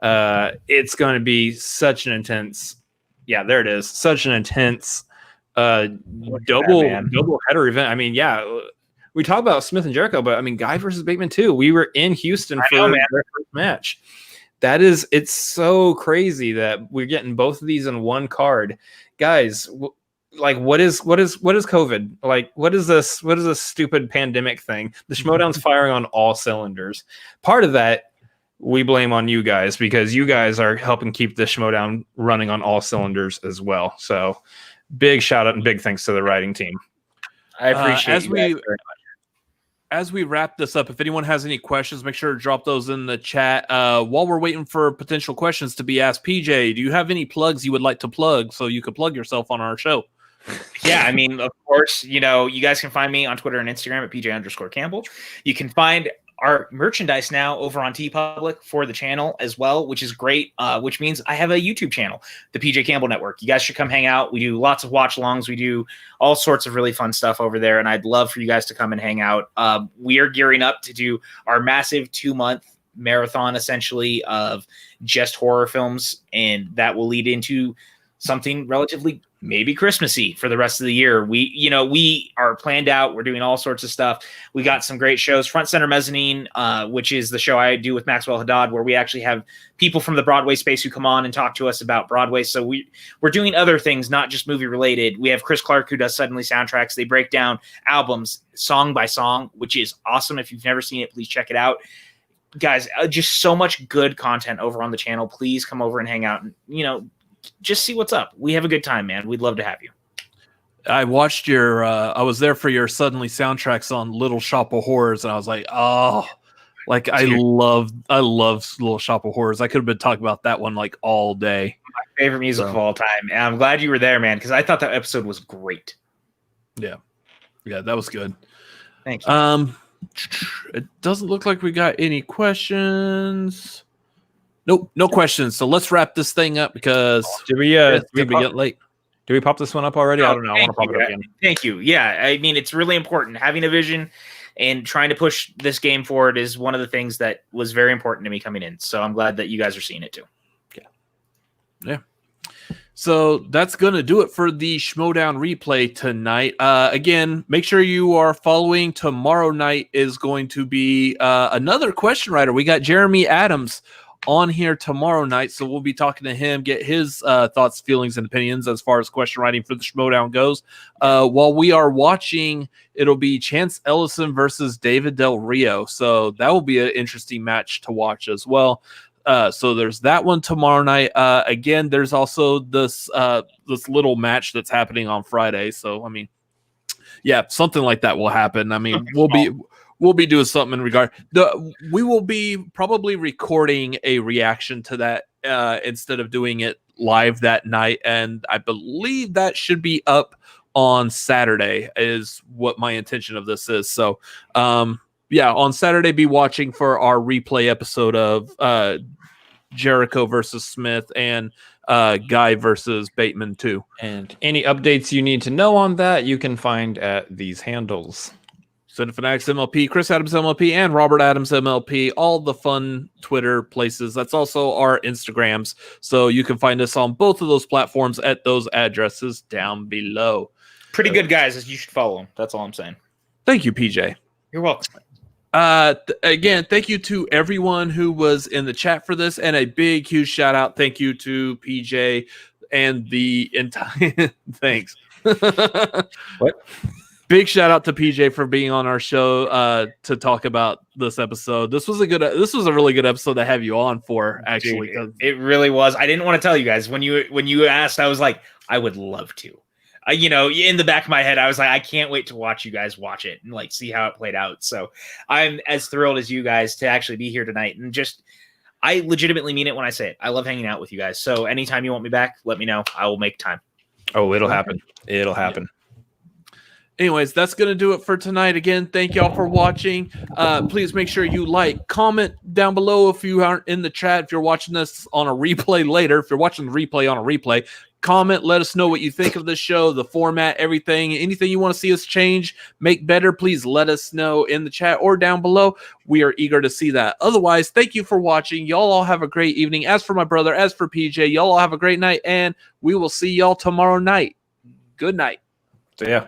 It's going to be such an intense. Yeah, there it is. Such an intense double header event. I mean, yeah, we talk about Smith and Jericho, but I mean, Ghai versus Bateman too. We were in Houston for their first match. It's so crazy that we're getting both of these in one card, guys. Like, what is COVID? Like, what is this stupid pandemic thing? The Schmoedown's firing on all cylinders. Part of that we blame on you guys, because you guys are helping keep the Schmoedown running on all cylinders as well. So big shout out and big thanks to the writing team. I appreciate you guys very much. As we wrap this up, if anyone has any questions, make sure to drop those in the chat. While we're waiting for potential questions to be asked, PJ, do you have any plugs you would like to plug so you could plug yourself on our show? Yeah, I mean, of course, you guys can find me on Twitter and Instagram at PJ_Campbell. You can find our merchandise now over on TeePublic for the channel as well, which is great, which means I have a YouTube channel, the PJ Campbell Network. You guys should come hang out. We do lots of watch-alongs. We do all sorts of really fun stuff over there, and I'd love for you guys to come and hang out. We are gearing up to do our massive 2-month marathon, essentially, of just horror films, and that will lead into something relatively maybe Christmassy for the rest of the year. We are planned out. We're doing all sorts of stuff. We got some great shows. Front Center Mezzanine, which is the show I do with Maxwell Haddad, where we actually have people from the Broadway space who come on and talk to us about Broadway. So we're doing other things, not just movie related. We have Chris Clark, who does Suddenly Soundtracks. They break down albums song by song, which is awesome. If you've never seen it, please check it out. Guys, just so much good content over on the channel. Please come over and hang out and, just see what's up. We have a good time, man. We'd love to have you. I watched your I was there for your Suddenly Soundtracks on Little Shop of Horrors, and I was like, oh, like I love Little Shop of Horrors. I could have been talking about that one like all day. My favorite music of all time. And I'm glad you were there, man, because I thought that episode was great. Yeah, that was good. Thank you. It doesn't look like we got any questions. Nope, no questions. So let's wrap this thing up, because did we get late? Did we pop this one up already? I don't know. I want to pop it up again. Thank you. Yeah, I mean, it's really important. Having a vision and trying to push this game forward is one of the things that was very important to me coming in. So I'm glad that you guys are seeing it too. Yeah. So that's going to do it for the Schmoedown replay tonight. Again, make sure you are following. Tomorrow night is going to be another question writer. We got Jeremy Adams on here tomorrow night, so we'll be talking to him, get his thoughts, feelings, and opinions as far as question writing for the Schmoedown goes. While we are watching, it'll be Chance Ellison versus David Del Rio, so that will be an interesting match to watch as well. So there's that one tomorrow night. Again, there's also this little match that's happening on Friday, so I mean, yeah, something like that will happen. I mean, we'll be doing something in regard. We will be probably recording a reaction to that instead of doing it live that night, and I believe that should be up on Saturday is what my intention of this is. So on Saturday, be watching for our replay episode of Jericho versus Smith and Ghai versus Bateman 2. And any updates you need to know on that, you can find at these handles. Cinefanatics MLP, Chris Adams MLP, and Robert Adams MLP, all the fun Twitter places. That's also our Instagrams. So you can find us on both of those platforms at those addresses down below. Pretty good guys. You should follow them. That's all I'm saying. Thank you, PJ. You're welcome. Again, thank you to everyone who was in the chat for this, and a big, huge shout out. Thank you to PJ and the entire thanks. What? Big shout out to PJ for being on our show to talk about this episode. This was a really good episode to have you on for, actually. Dude, it really was. I didn't want to tell you guys when you asked. I was like, I would love to. In the back of my head, I was like, I can't wait to watch you guys watch it and like see how it played out. So I'm as thrilled as you guys to actually be here tonight. And I legitimately mean it when I say it. I love hanging out with you guys. So anytime you want me back, let me know. I will make time. Oh, it'll happen. It'll happen. Anyways, that's going to do it for tonight. Again, thank y'all for watching. Please make sure you comment down below if you aren't in the chat. If you're watching this on a replay later, if you're watching the replay on a replay, comment, let us know what you think of the show, the format, everything. Anything you want to see us change, make better, please let us know in the chat or down below. We are eager to see that. Otherwise, thank you for watching. Y'all all have a great evening. As for my brother, as for PJ, y'all all have a great night, and we will see y'all tomorrow night. Good night. So yeah.